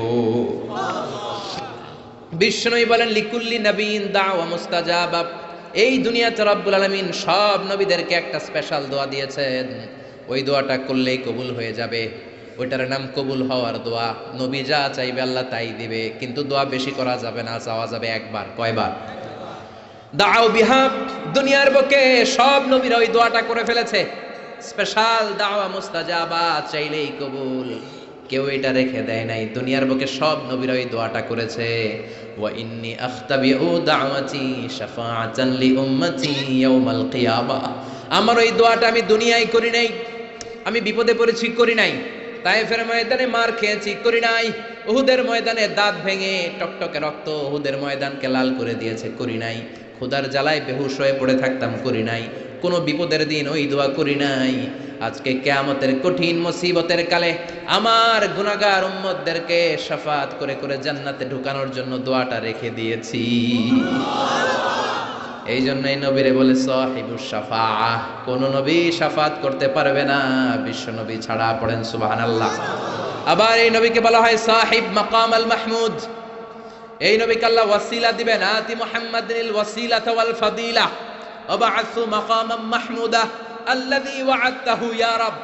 বিষ্ণুই বলেন লিকুল্লি নবীন দাওয়া মুস্তাজাবা, এই দুনিয়াতে রব্বুল আলামিন সব নবীদেরকে একটা স্পেশাল দোয়া দিয়েছেন, ওই দোয়াটা করলেই কবুল হয়ে যাবে। ওইটার নাম কবুল হওয়ার দোয়া। নবী যা চাইবে আল্লাহ তাই দিবে, কিন্তু দোয়া বেশি করা যাবে না, চাওয়া যাবে একবার। কয়বার? দাও বিহা, দুনিয়ার বুকে সব নবীরা ওই দোয়াটা করে ফেলেছে, স্পেশাল দাওয়া মুস্তাজাবা, চাইলেই কবুল। কেউ এটা রেখে দেয় নাই, দুনিয়ার বুকে সব নবীরা ওই দোয়াটা করেছে। ওয়া ইন্নী আখতাবিউ দাওয়াতি শাফাআতান লি উম্মতি ইয়াউমাল কিয়ামা, আমার ওই দোয়াটা আমি দুনিয়ায় করি নাই, আমি বিপদে পড়েছি করি নাই, তায়েফের ময়দানে মার খেয়েছি করি নাই, উহুদের ময়দানে দাঁত ভেঙে টকটকে রক্ত উহুদের ময়দানকে লাল করে দিয়েছে করি নাই, ক্ষুধার জ্বালায় বেহুশ হয়ে পড়ে থাকতাম করি নাই, কোনো বিপদের দিন ওই দোয়া করি নাই। আজকে কিয়ামতের কঠিন মুসিবতের কালে আমার গুনাহগার উম্মতদেরকে শাফাত করে করে জান্নাতে ঢুকানোর জন্য দোয়াটা রেখে দিয়েছি। এই জন্যই নবীরে বলে সাহিবুস শাফাআহ, কোন নবী শাফাত করতে পারবে না বিশ্ব নবী ছাড়া। পড়েন সুবহানাল্লাহ। আবার এই নবীকে বলা হয় সাহিব মাকাম আল মাহমুদ, এই নবীকে আল্লাহ ওয়াসিলা দিবেন, আতি মুহাম্মাদিল ওয়াসিলাতা ওয়াল ফাদিলা ওয়াবআসু মাকামান মাহমুদা আল্লাযী ওয়া'আদতাহু ইয়া রাব।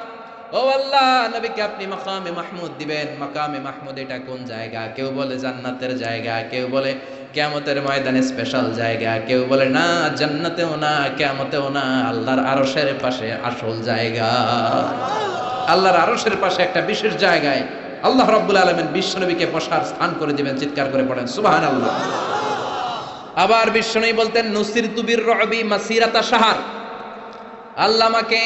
ও আল্লাহ, নবীকে আপনি মাকামে মাহমুদ দিবেন। মাকামে মাহমুদ এটা কোন জায়গা? কেউ বলে জান্নাতের জায়গা, কেউ বলে কিয়ামতের ময়দানে স্পেশাল জায়গা, কেউ বলে না জান্নাতেও না কিয়ামতেও না, আল্লাহর আরশের পাশে আসল জায়গা। আল্লাহর আরশের পাশে একটা বিশেষ জায়গায় আল্লাহ রাব্বুল আলামিন বিশ্বনবীকে বসার স্থান করে দিবেন। চিৎকার করে পড়েন সুবহানাল্লাহ। আবার বিশ্বনবী বলতেন নুসিরতু বির-রু'বি মাসিরাতা শাহর, আল্লাহ আমাকে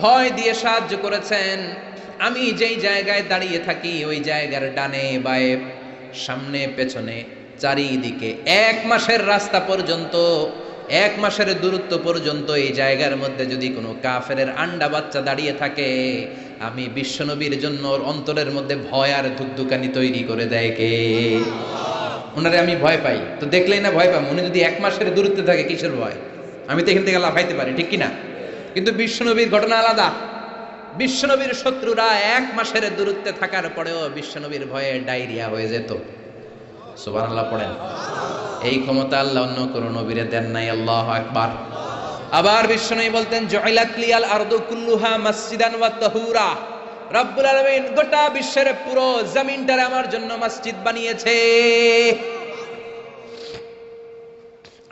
ভয় দিয়ে সাহায্য করেছেন, আমি যেই জায়গায় দাঁড়িয়ে থাকি ওই জায়গার ডানে বায়ে সামনে পেছনে চারিদিকে 1 মাসের রাস্তা পর্যন্ত, 1 মাসের দূরত্ব পর্যন্ত এই জায়গার মধ্যে যদি কোনো কাফেরের আন্ডা বাচ্চা দাঁড়িয়ে থাকে, আমি বিশ্বনবীর জন্য ওর অন্তরের মধ্যে ভয় আর ধুকধুকানি তৈরি করে দেয় কে? ওনারে আমি ভয় পাই, তো দেখলেই না ভয় পাই। উনি যদি 1 মাসের দূরত্বে থাকে কিসের ভয়? আমি তো এখান থেকে লাফাইতে পারি, ঠিক কিনা? কিন্তু বিশ্বনবীর ঘটনা আলাদা। বিশ্বনবীর শত্রুরা 1 মাসের দূরত্বে থাকার পরেও বিশ্বনবীর ভয়ে ডায়রিয়া হয়ে যেত। সুবহানাল্লাহ পড়েন। এই ক্ষমতা আল্লাহ অন্য কোনো নবীরে দেন নাই। আল্লাহু আকবার। আবার বিশ্বনবী বলতেন জুইলাত লিয়াল আরদু কুল্লুহা মাসজিদান ওয়া তাহুরা, রব্বুল আলামিন গোটা বিশ্বের পুরো জমিনটারে আমার জন্য মসজিদ বানিয়েছে।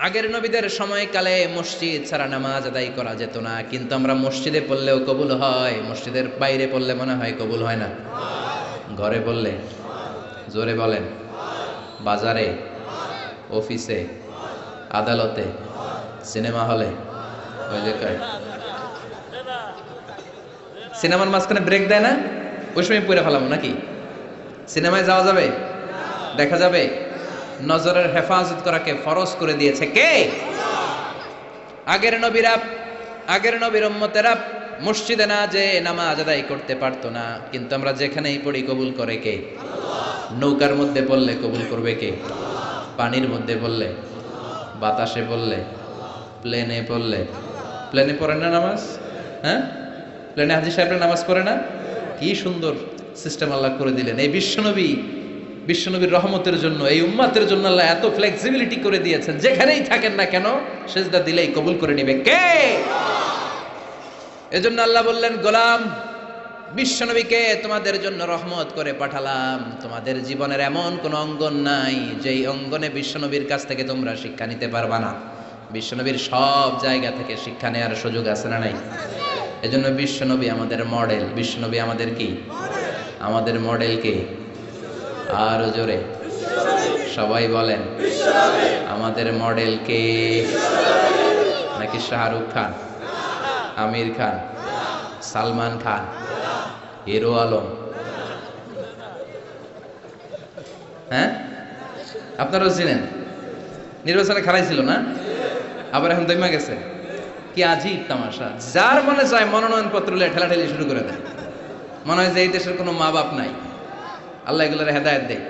আগের নবীদের সময়কালে মসজিদ ছাড়া নামাজ আদায় করা যেত না, কিন্তু আমরা মসজিদে পড়লেও কবুল হয়, মসজিদের বাইরে পড়লে মনে হয় কবুল হয় না? ঘরে পড়লে, জোরে বলেন, বাজারে, অফিসে, আদালতে, সিনেমা হলে, ওই জায়গায় সিনেমার মাঝখানে ব্রেক দেয় না, ওই সময় পড়ে ফেলাম নাকি? সিনেমায় যাওয়া যাবে, দেখা যাবে? নজরের হেফাজত করাকে ফরজ করে দিয়েছে কে? আগের নবীরা, আগের নবীর উম্মতেরা মসজিদে না যে নামাজ আদায় করতে পারতো না, কিন্তু আমরা যেখানেই পড়ি কবুল করে কে? নৌকার মধ্যে পড়লে কবুল করবে কে? পানির মধ্যে পড়লে, বাতাসে পড়লে, প্লেনে পড়লে। প্লেনে পড়ে না নামাজ? হ্যাঁ, প্লেনে হাজী সাহেবরা নামাজ পড়ে না? কি সুন্দর সিস্টেম আল্লাহ করে দিলেন। এই বিশ্বনবীর রহমতের জন্য, এই উম্মাতের জন্য আল্লাহ এত ফ্লেক্সিবিলিটি করে দিয়েছেন, যেখানেই থাকেন না কেন সেজদা দিলেই কবুল করে নিবে কে? এজন্য আল্লাহ বললেন গোলাম বিশ্বনবীকে তোমাদের জন্য রহমত করে পাঠালাম। তোমাদের জীবনের এমন কোন অঙ্গন নাই যেই অঙ্গনে বিশ্বনবীর কাছ থেকে তোমরা শিক্ষা নিতে পারবা না। বিশ্বনবীর সব জায়গা থেকে শিক্ষা নেওয়ার সুযোগ আছে না নাই? এজন্য বিশ্বনবী আমাদের মডেল। বিশ্বনবী আমাদের কি? আমাদের মডেল কে? আরো জোরে সবাই বলেন, আমাদের মডেল কে? নাকি শাহরুখ খান, আমির খান, সালমান খান, হিরো আলম? হ্যাঁ, আপনারাও চিনেন। নির্বাচনে খেলাইছিল না, আবার এখন দৈমা গেছে। কি আজীব তামাশা! যার মনে চায় মনোনয়ন পত্র ঠেলাঠেলি শুরু করে দেয়। মনে হয় যে এই দেশের কোনো মা বাপ নাই। আল্লাহ এগুলোর হেদায়েত দেয়,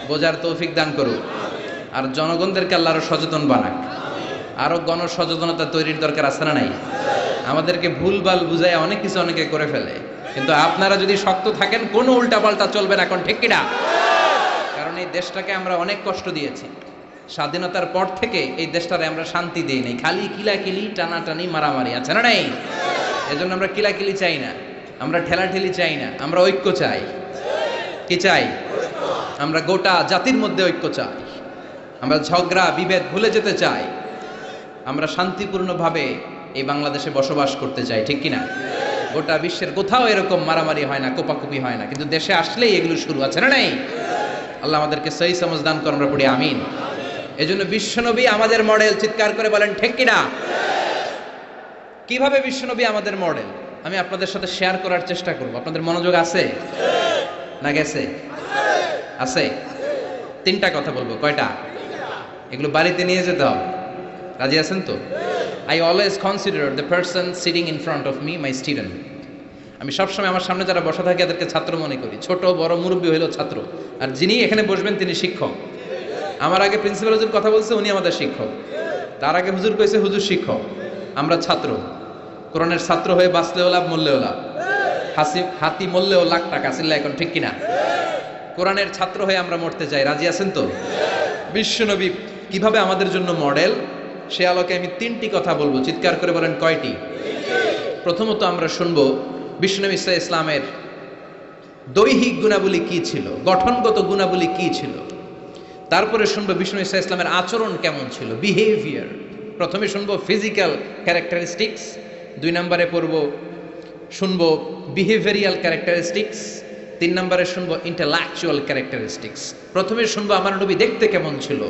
বোঝার তৌফিক দান করুক, আর জনগণদেরকে আল্লাহ আরো সচেতন বানাক। আরো গণসচেতনতা তৈরির দরকার আছে না নাই? আমাদেরকে ভুলভাল বুঝায় অনেক কিছু অনেকে করে ফেলে, কিন্তু আপনারা যদি শক্ত থাকেন কোনো উল্টাপাল্টা চলবে না। এখন ঠিক কিনা? কারণ এই দেশটাকে আমরা অনেক কষ্ট দিয়েছি। স্বাধীনতার পর থেকে এই দেশটারে আমরা শান্তি দিই নাই, খালি কিলাকিলি, টানাটানি, মারামারি, আছে না নাই? এজন্য আমরা কিলাকিলি চাই না, আমরা ঠেলাঠেলি চাই না, আমরা ঐক্য চাই। কি চাই? আমরা গোটা জাতির মধ্যে ঐক্য চাই। আমরা ঝগড়া বিভেদ ভুলে যেতে চাই। আমরা শান্তিপূর্ণভাবে এই বাংলাদেশে বসবাস করতে চাই, ঠিক কিনা? গোটা বিশ্বের কোথাও এরকম মারামারি হয় না, কোপাকুপি হয় না, কিন্তু দেশে আসলেই এগুলো শুরু, আছে না নাই? আল্লাহ আমাদেরকে সহি সমঝ দান করুন, আমরা পড়ি আমিন। এজন্য বিশ্বনবী আমাদের মডেল। চিৎকার করে বলেন ঠিক কিনা? কিভাবে বিশ্বনবী আমাদের মডেল আমি আপনাদের সাথে শেয়ার করার চেষ্টা করব। আপনাদের মনোযোগ আছে না গেছে? আছে। তিনটা কথা বলবো। কয়টা? এগুলো বাড়িতে নিয়ে যেতে হবে। রাজি আছেন তো? I always consider the person sitting in front of me my student. আমি সবসময় আমার সামনে যারা বসা থাকে এদেরকে ছাত্র মনে করি। ছোট বড় মুরব্বী হইলো ছাত্র, আর যিনি এখানে বসবেন তিনি শিক্ষক। আমার আগে প্রিন্সিপাল হুজুর কথা বলছে, উনি আমাদের শিক্ষক। তার আগে হুজুর কইছে, হুজুর শিক্ষক। আমরা ছাত্র। কোরআনের ছাত্র হয়ে বাঁচলেও লাভ, মরলেও লাভ। হাতি মরলেও লাখ টাকা চিল্লা এখন, ঠিক কিনা? কোরআনের ছাত্র হয়ে আমরা মরতে চাই। রাজি আছেন তো? বিশ্বনবী কিভাবে আমাদের জন্য মডেল, সে আলোকে আমি তিনটি কথা বলবো। চিৎকার করে বলেন কয়টি? প্রথমত আমরা শুনবো বিশ্বনবী ইসলামের দৈহিক গুণাবলী কি ছিল, গঠনগত গুণাবলী কি ছিল। তারপরে শুনবো বিশ্বনবী ইসলামের আচরণ কেমন ছিল, বিহেভিয়ার। প্রথমে শুনবো ফিজিক্যাল ক্যারেক্টারিস্টিক্স, 2 নম্বরে শুনবো বিহেভিয়ারিয়াল ক্যারেক্টারিস্টিক্স, 3 নম্বরে শুনবো ইন্টেলেকচুয়াল ক্যারেক্টারিস্টিক্স। প্রথমে শুনবো আমার নবী দেখতে কেমন ছিল,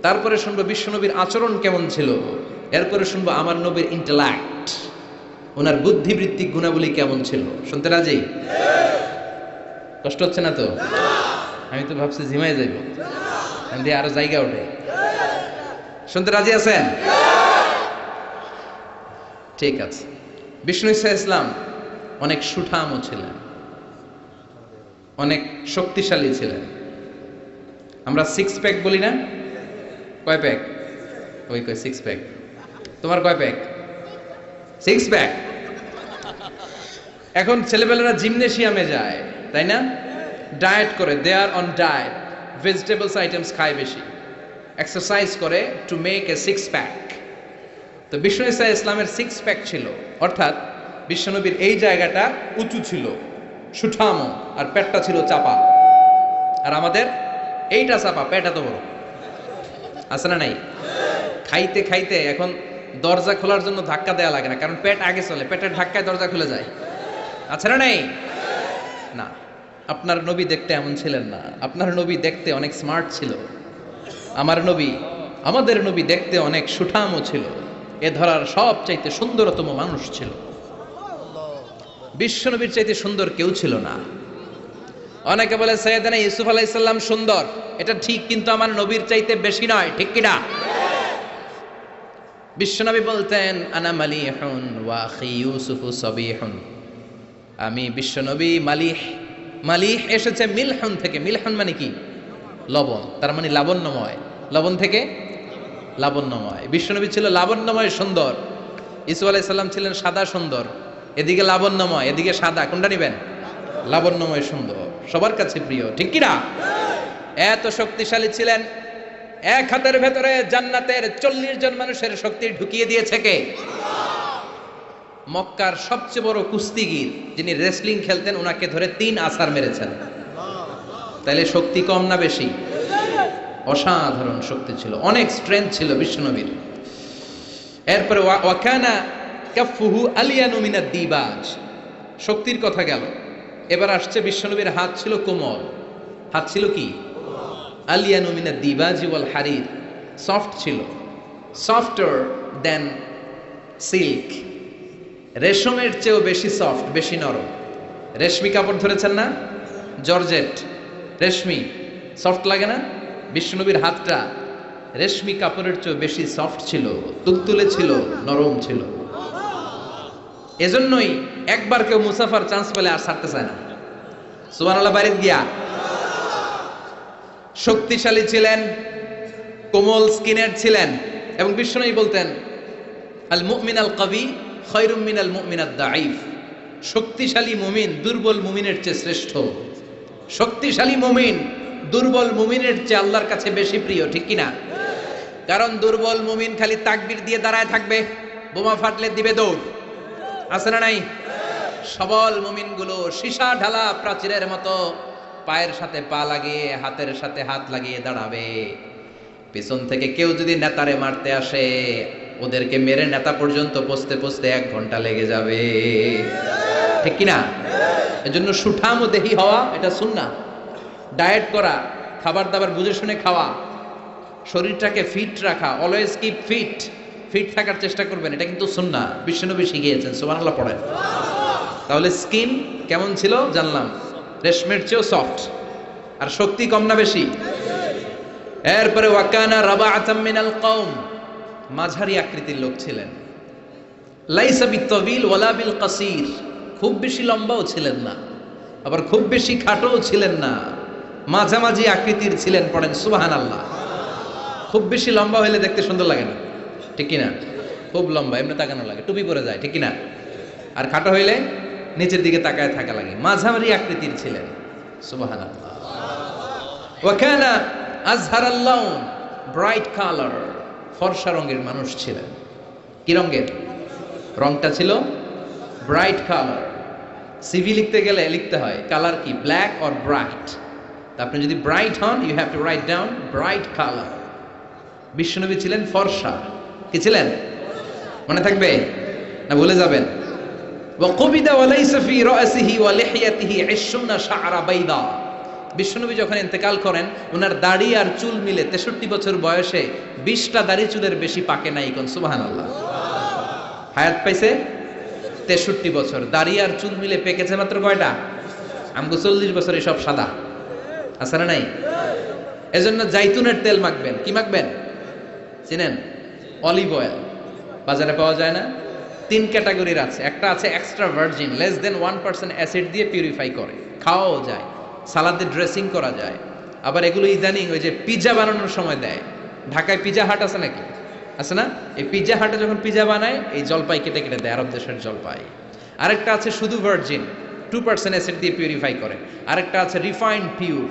তারপরে শুনবো বিশ্বনবীর আচরণ কেমন ছিল, এরপরে শুনবো আমার নবীর ইন্টেলেক্ট, ওনার বুদ্ধিবৃত্তিক গুণাবলী কেমন ছিল। শুনতে রাজি? কষ্ট হচ্ছে না তো? আমি তো ভাবছি ঝিমাই যাইব, আরো জায়গা ওঠে। শুনতে রাজি আছেন? ঠিক আছে। বিষ্ণু ইসলাম অনেক সুঠামও ছিলেন, অনেক শক্তিশালী ছিলেন। আমরা 6 প্যাক বলি না? কয় প্যাক? ওই কয় 6 প্যাক। তোমার কয় প্যাক? 6 প্যাক। এখন ছেলেবেলারা জিমনেশিয়ামে যায়, তাই না? ডায়েট করে, দে আর অন ডায়েট, ভেজিটেবলস আইটেমস খায় বেশি, এক্সারসাইজ করে টু মেক এ 6 প্যাক। তো বিষ্ণু ইসলামের 6 প্যাক ছিল, অর্থাৎ বিশ্বনবীর এই জায়গাটা উঁচু ছিল, সুঠামো, আর পেটটা ছিল চাপা। আর আমাদের এইটা চাপা, পেট এত বড়, আছে না নাই? খাইতে খাইতে এখন দরজা খোলার জন্য ধাক্কা দেওয়া লাগে না, কারণ পেট আগে চলে, পেটের ধাক্কায় দরজা খুলে যায়, আছে না নাই? না, আপনার নবী দেখতে এমন ছিলেন না। আপনার নবী দেখতে অনেক স্মার্ট ছিল। আমাদের নবী দেখতে অনেক সুঠামও ছিল। এ ধরার সবচাইতে সুন্দরতম মানুষ ছিল। বিশ্বনবীর চাইতে সুন্দর কেউ ছিল না। অনেকে বলে সাইয়েদনা ইউসুফ আলাইহিস সালাম সুন্দর, এটা ঠিক, কিন্তু আমার নবীর চাইতে বেশি নয়, ঠিক কি না? বিশ্বনবী বলতেন আনা মালিহুন ওয়া আখি ইউসুফু সাবিহুন। আমি বিশ্বনবী মালিহ। মালিহ এসেছে মিলহুন থেকে। মিলহুন মানে কি? লবণ, তার মানে লাবণ্যময়। লবণ থেকে লাবণ্যময়। বিশ্বনবী ছিল লাবণ্যময়, সুন্দর। ইউসুফ আলাইহিস সালাম ছিলেন সাদা সুন্দর। এদিকে লাবণ্যময়, এদিকে সাদা, কোনটা নিবেন? লাবণ্যময় সুন্দর, সবার কাছে প্রিয়, ঠিক কি না? এত শক্তিশালী ছিলেন, এক হাতের ভেতরে জান্নাতের 40 জন মানুষের শক্তি ঢুকিয়ে দিয়েছে কে? মক্কার সবচেয়ে বড় কুস্তিগির যিনি রেসলিং খেলতেন ওনাকে ধরে 3 আছাড় মেরেছেন। তাইলে শক্তি কম না বেশি? অসাধারণ শক্তি ছিল, অনেক স্ট্রেংথ ছিল বিশ্বনবীর। এরপরে ওয়াকানা কাফুহু আলিয়ানু মিনাদ দিবাজ, শক্তির কথা গেল। এবার আসছে বিশ্বনবীর হাত ছিল কোমল। হাত ছিল কি? আলিয়ানু মিনাদ দিবাজি ওয়াল হারির, সফট ছিল, সফটার দেন সিল্ক, রেশমের চেয়েও বেশি সফট, বেশি নরম। রেশমি কাপড় ধরেছেন না? জর্জেট, রেশমি, সফট লাগে না? বিশ্বনবীর হাতটা রেশমি কাপড়ের চেয়েও বেশি সফট ছিল, তুলতুলে ছিল, নরম ছিল। এজন্যই একবার কেউ মুসাফার চান্স পেলে আর ছাড়তে চায় না। সুবহানাল্লাহ বাড়িতে গিয়া। শক্তিশালী ছিলেন, কোমল স্কিনের ছিলেন, এবং বিশ্বনবী বলতেন আল মুমিন আল কবি খায়রুম মিনাল মুমিন আদ দাঈফ, শক্তিশালী মুমিন দুর্বল মুমিনের চেয়ে শ্রেষ্ঠ। শক্তিশালী মুমিন দুর্বল মুমিনের চেয়ে আল্লাহর কাছে বেশি প্রিয়, ঠিক কিনা? কারণ দুর্বল মুমিন খালি তাকবীর দিয়ে দাঁড়ায় থাকবে, বোমা ফাটলে দিবে দৌড়, আছে না নাই? সবল মুমিনগুলো সীসা ঢালা প্রাচীরের মতো পায়ের সাথে পা লাগিয়ে হাতের সাথে হাত লাগিয়ে দাঁড়াবে। পেছন থেকে কেউ যদি নেতারে মারতে আসে, ওদেরকে মেরে নেতা পর্যন্ত পৌঁছতে পৌঁছতে 1 ঘন্টা লেগে যাবে, ঠিক কিনা? এজন্য সুঠাম ও দেহি হওয়া এটা সুন্নাহ। ডায়েট করা, খাবার দাবার বুঝে শুনে খাওয়া, শরীরটাকে ফিট রাখা, অলওয়েজ কিপ ফিট, ফিট থাকার চেষ্টা করবেন, এটা কিন্তু সুন্নাহ, বিশ্বনবী শিখিয়েছেন। সুবহানাল্লাহ পড়েন। তাহলে স্কিন কেমন ছিল জানলাম, রেশমের চেয়েও সফট। আর শক্তি কম না বেশি? এরপরে ওয়াকানা রাবাআতাম মিনাল কওম, মাঝারি আকৃতির লোক ছিলেন। লাইসা বিত্তাবিল ওয়ালা বিল কাসির, খুব বেশি লম্বাও ছিলেন না, আবার খুব বেশি খাটোও ছিলেন না, মাঝামাঝি আকৃতির ছিলেন। পড়েন সুবহানাল্লাহ। খুব বেশি লম্বা হলে দেখতে সুন্দর লাগে না, ঠিক কিনা? খুব লম্বা এমনি তাকানো লাগে, টুপি পরে যায়, ঠিক কিনা? আর খাটো হইলে নিচের দিকে তাকায় থাকা লাগে। মাঝামাঝি আকৃতির ছিলেন। সুবহানাল্লাহ। ওয়া কানা আযহারাল লাউন, ব্রাইট কালার, ফর্সা রঙের মানুষ ছিলেন। কি রঙের? রংটা ছিল ব্রাইট কালার। সিভি লিখতে গেলে লিখতে হয় কালার কি, ব্ল্যাক অর ব্রাইট। আপনি যদি ব্রাইট হন, you have to write down bright colour. বিশ্বনবী ছিলেন ফর্সা। কি ছিলেন? মনে থাকবে না ভুলে যাবেন? ওয়াকুবিদা ওয়ালাইসা ফি রাসিহি ওয়া লিহিয়াতিহি 20 শা'রা বাইদা। বিশ্বনবী যখন ইন্তেকাল করেন, ওনার দাড়ি আর চুল মিলে 63 বছর বয়সে 20টা দাড়ি চুলের বেশি পাকে নাই। কোন সুবহানাল্লাহ। হায়াত পাইছে 63 বছর, দাড়ি আর চুল মিলে পেকেছে মাত্র কয়টা? আমগো 40 বছরে সব সাদা, আছে না নাই? এজন্য জাইতুনের তেল মাখবেন। কি মাখবেন? চিনেন? Olive oil. বাজারে পাওয়া যায় না? 3 ক্যাটাগরির আছে। একটা আছে extra virgin, less than 1% acid দিয়ে পিউরিফাই করে, খাওয়াও যায়, সালাদে ড্রেসিং করা যায়। আবার এগুলো ইদানিং ওই যে পিৎজা বানানোর সময় দেয়। ঢাকায় পিৎজা হাট আছে নাকি? আছে না? এই পিৎজা হাটে যখন পিৎজা বানায়, এই জলপাই কেটে কেটে দেয়, আরব দেশের জলপাই। আরেকটা আছে শুধু ভার্জিন, 2% অ্যাসিড দিয়ে পিউরিফাই করে। আরেকটা আছে রিফাইন্ড পিওর,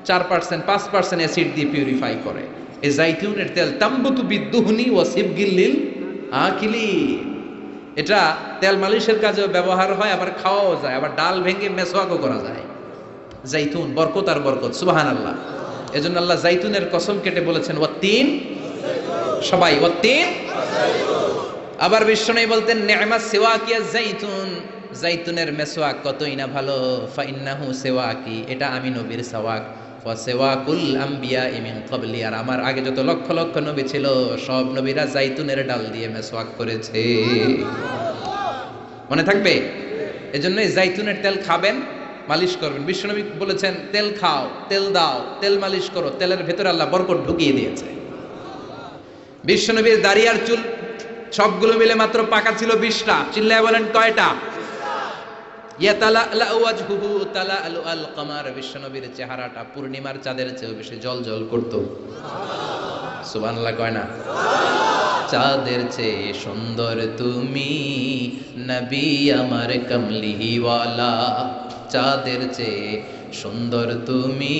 4% 5% অ্যাসিড দিয়ে পিউরিফাই করে। এই জাইতুনের তেল তাম্বুতু বিদ্দুহনি ওয়া সিবগিল আকিলি, এটা তেল মালিশের কাজেও ব্যবহার হয়, আবার খাওয়াও যায়, আবার ডাল ভেঙে মেসওয়াকও করা যায়। জাইতুন বরকত আর বরকত, সুবহানাল্লাহ। এজন্য আল্লাহ জাইতুনের কসম কেটে বলেছেন ওয়াত্তিন, সবাই ওয়াত্তিন। আবার বিশ্বনবী বলতেন নি'মাস সিওয়াকিয়া জাইতুন, জাইতুনের মেসওয়াক কতই না ভালো। ফাইন্নাহু সিওয়াকি, এটা আমি নবীর সাওয়াক। ওয়া সিওয়াকুল আমবিয়া মিন ক্বাবলি, আর আমার আগে যত লক্ষ লক্ষ নবী ছিল, সব নবীরা জাইতুনের ডাল দিয়ে মেসওয়াক করেছে। মনে থাকবে? এজন্য এই জাইতুনের তেল খাবেন, মালিশ করবেন। বিশ্বনবী বলেছেন তেল খাও, তেল দাও, তেল মালিশ করো, তেলের ভেতরে আল্লাহ বরকত ঢুকিয়ে দিয়েছে। বিশ্বনবীর দাড়ি আর চুল সবগুলো মিলে মাত্র পাকা ছিল 20টা। চিল্লায় বলেন কয়টা? ইয়াতালাআলু ওয়াজহুহু তালাআলু আল কমার, বিশ্বনবীর চেহারাটা পূর্ণিমার চাঁদের চেয়েও বেশি জ্বলজ্বল করত। সুবহানাল্লাহ কয় না? চাঁদের চেয়ে সুন্দর তুমি নবী আমার কমলিওয়ালা, চাঁদের চেয়ে সুন্দর তুমি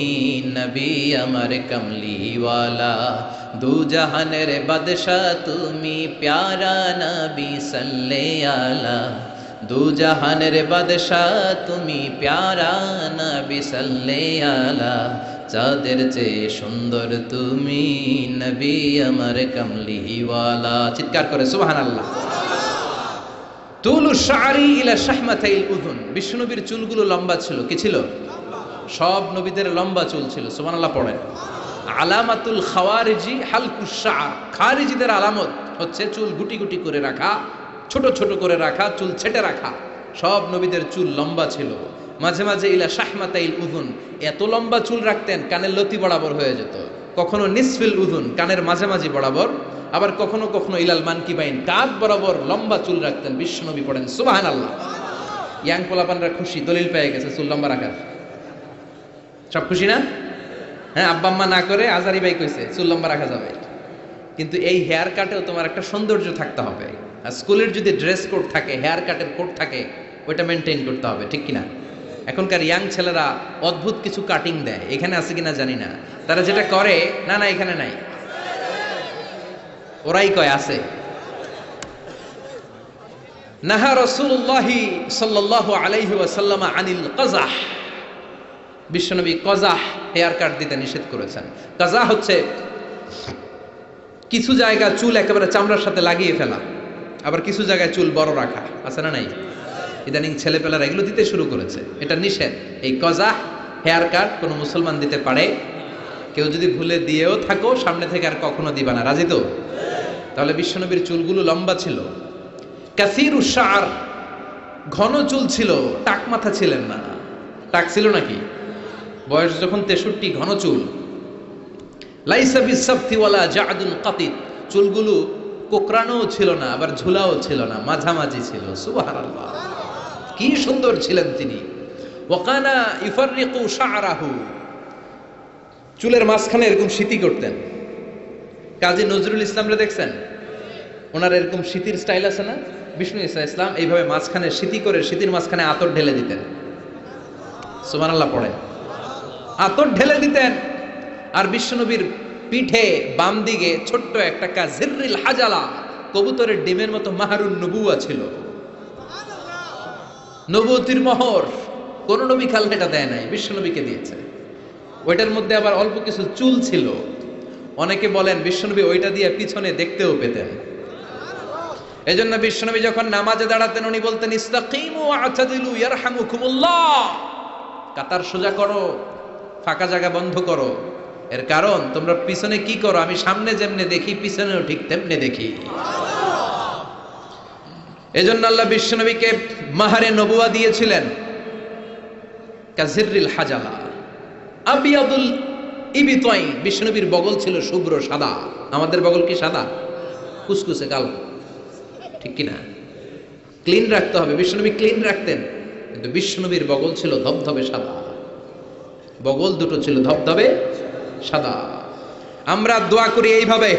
নবী আমার কমলিওয়ালা, দু জাহানের বাদশা তুমি প্যারা নবী সাল্লে আলা, দু জাহানের বাদশা তুমি প্যারা নবী সাল্লে আলা, চাঁদের চেয়ে সুন্দর তুমি নবী আমার কমলিওয়ালা। চিৎকার করে সুবহানাল্লাহ। তুলু শারি ইলা শাহমাতাইল উযুন, বিশ্বনবীর চুলগুলো লম্বা ছিল। কি ছিল? সব নবীদের লম্বা চুল ছিল। সুবহানাল্লাহ পড়েন। আলামাতুল খাওয়ারিজি হালকুশ শা'r, খারিজিদের আলামত হচ্ছে চুল গুটি গুটি করে রাখা, ছোট ছোট করে রাখা, চুল ছেটে রাখা। সব নবীদের চুল লম্বা ছিল। মাঝে মাঝে ইলা শাহমাতাইল উযুন, এত লম্বা চুল রাখতেন কানের লতি বরাবর হয়ে যেত। কখনো নিসফিল উযুন, কানের মাঝামাঝি বরাবর, আবার কখনো কখনো ইলাল মানকিবাইন, কাঁধ বরাবর লম্বা চুল রাখতেন বিশ্বনবী। পড়েন সুবহানাল্লাহ। ইয়াং পোলাপানরা খুশি, দলিল পেয়ে গেছে চুল লম্বা রাখার। সব খুশি না? হ্যাঁ, আব্বা আম্মা না করে আজারি ভাই কইছে চুল লম্বা রাখা যাবে। কিন্তু এই হেয়ার কাটেও তোমার একটা সৌন্দর্য থাকতে হবে। আর স্কুলের যদি ড্রেস কোড থাকে, হেয়ার কাটের কোড থাকে, ওইটা মেনটেন করতে হবে, ঠিক কিনা? এখনকার ইয়াং ছেলেরা অদ্ভুত কিছু কাটিং দেয়, এখানে আছে কিনা জানি না। তারা যেটা করে, না না এখানে নাই, ওরাই কয় আছে। নাহা রাসূলুল্লাহি সাল্লাল্লাহু আলাইহি ওয়াসাল্লাম আনিল কাযাহ, বিশ্বনবী কজাহ হেয়ার কাট দিতে নিষেধ করেছেন। কাজাহ হচ্ছে কিছু জায়গা চুল একেবারে চামড়ার সাথে লাগিয়ে ফেলা, আবার কিছু জায়গায় চুল বড় রাখা, আছে না নাই? ইদানিং ছেলেপেলারা এগুলো দিতে শুরু করেছে, এটা নিষেধ। এই কজাহ হেয়ার কাট কোনো মুসলমান দিতে পারে? কেউ যদি ভুলে দিয়েও থাকো, সামনে থেকে আর কখনো দিবা না, রাজি তো? তাহলে বিশ্বনবীর চুলগুলো লম্বা ছিল। কাসীরুশ শা'r, ঘন চুল ছিল, টাক মাথা ছিলেন না। টাক ছিল নাকি? বয়স যখন 63, ঘন চুল। লাইসা বিসাবতি ওয়ালা জা'দুন কাতিত, চুলগুলো কোকড়ানোও ছিল না, আবার ঝুলাও ছিল না, মাঝামাঝি ছিল। সুবহানাল্লাহ, কি সুন্দর ছিলেন তিনি। ওয়াকানা ইফাররিকু শা'রাহু, চুলের মাঝখানে এরকম সিতি করতেন। কাজী নজরুল ইসলামরে দেখছেন? ওনার এরকম সিতির স্টাইল আছে না? বিষ্ণু ঈসা ইসলাম এইভাবে মাঝখানে সিতি করে সিতির মাঝখানে আতর ঢেলে দিতেন। সুবহানাল্লাহ পড়ে। আতর ঢেলে দিতেন। আর বিশ্বনবীর পিঠে বাম দিকে ছোট্ট একটা কাজিররিল হাজালা, কবুতরের ডিমের মতো মাহরুন নবুয়া ছিল। নবুয়তির মোহর কোন নবী খাল এটা দেয় নাই, বিশ্বনবীকে দিয়েছে। ওইটার মধ্যে আবার অল্প কিছু চুল ছিল। অনেকে বলেন বিশ্বনবী ওইটা দিয়ে পিছনে দেখতেও পেতেন। এজন্য বিশ্বনবী যখন নামাজে দাঁড়াতেন উনি বলতেন ইস্তাকিমু ওয়া'তাদিলু ইয়ারহামুকুমুল্লাহ, কাতার সোজা করো, ফাঁকা জায়গা বন্ধ করো। এর কারণ তোমরা পিছনে কি করো, আমি সামনে যেমনে দেখি পিছনেও ঠিক তেমনে দেখি। এজন্য আল্লাহ বিশ্বনবীকে মাহারে নবুয়া দিয়েছিলেন। কাজিররিল হাজালা আবিয়াদুল ইবিতাইন, বিশ্বনবীর বগল ছিল শুভ্র সাদা। আমাদের বগল কি সাদা? কুসকুসে কালো, ঠিক কিনা? ক্লিন রাখতে হবে, বিশ্বনবী ক্লিন রাখতেন। কিন্তু বিশ্বনবীর বগল ছিল ধবধবে সাদা, বগল দুটো ছিল ধবধবে সাদা। আমরা দোয়া করি এইভাবে।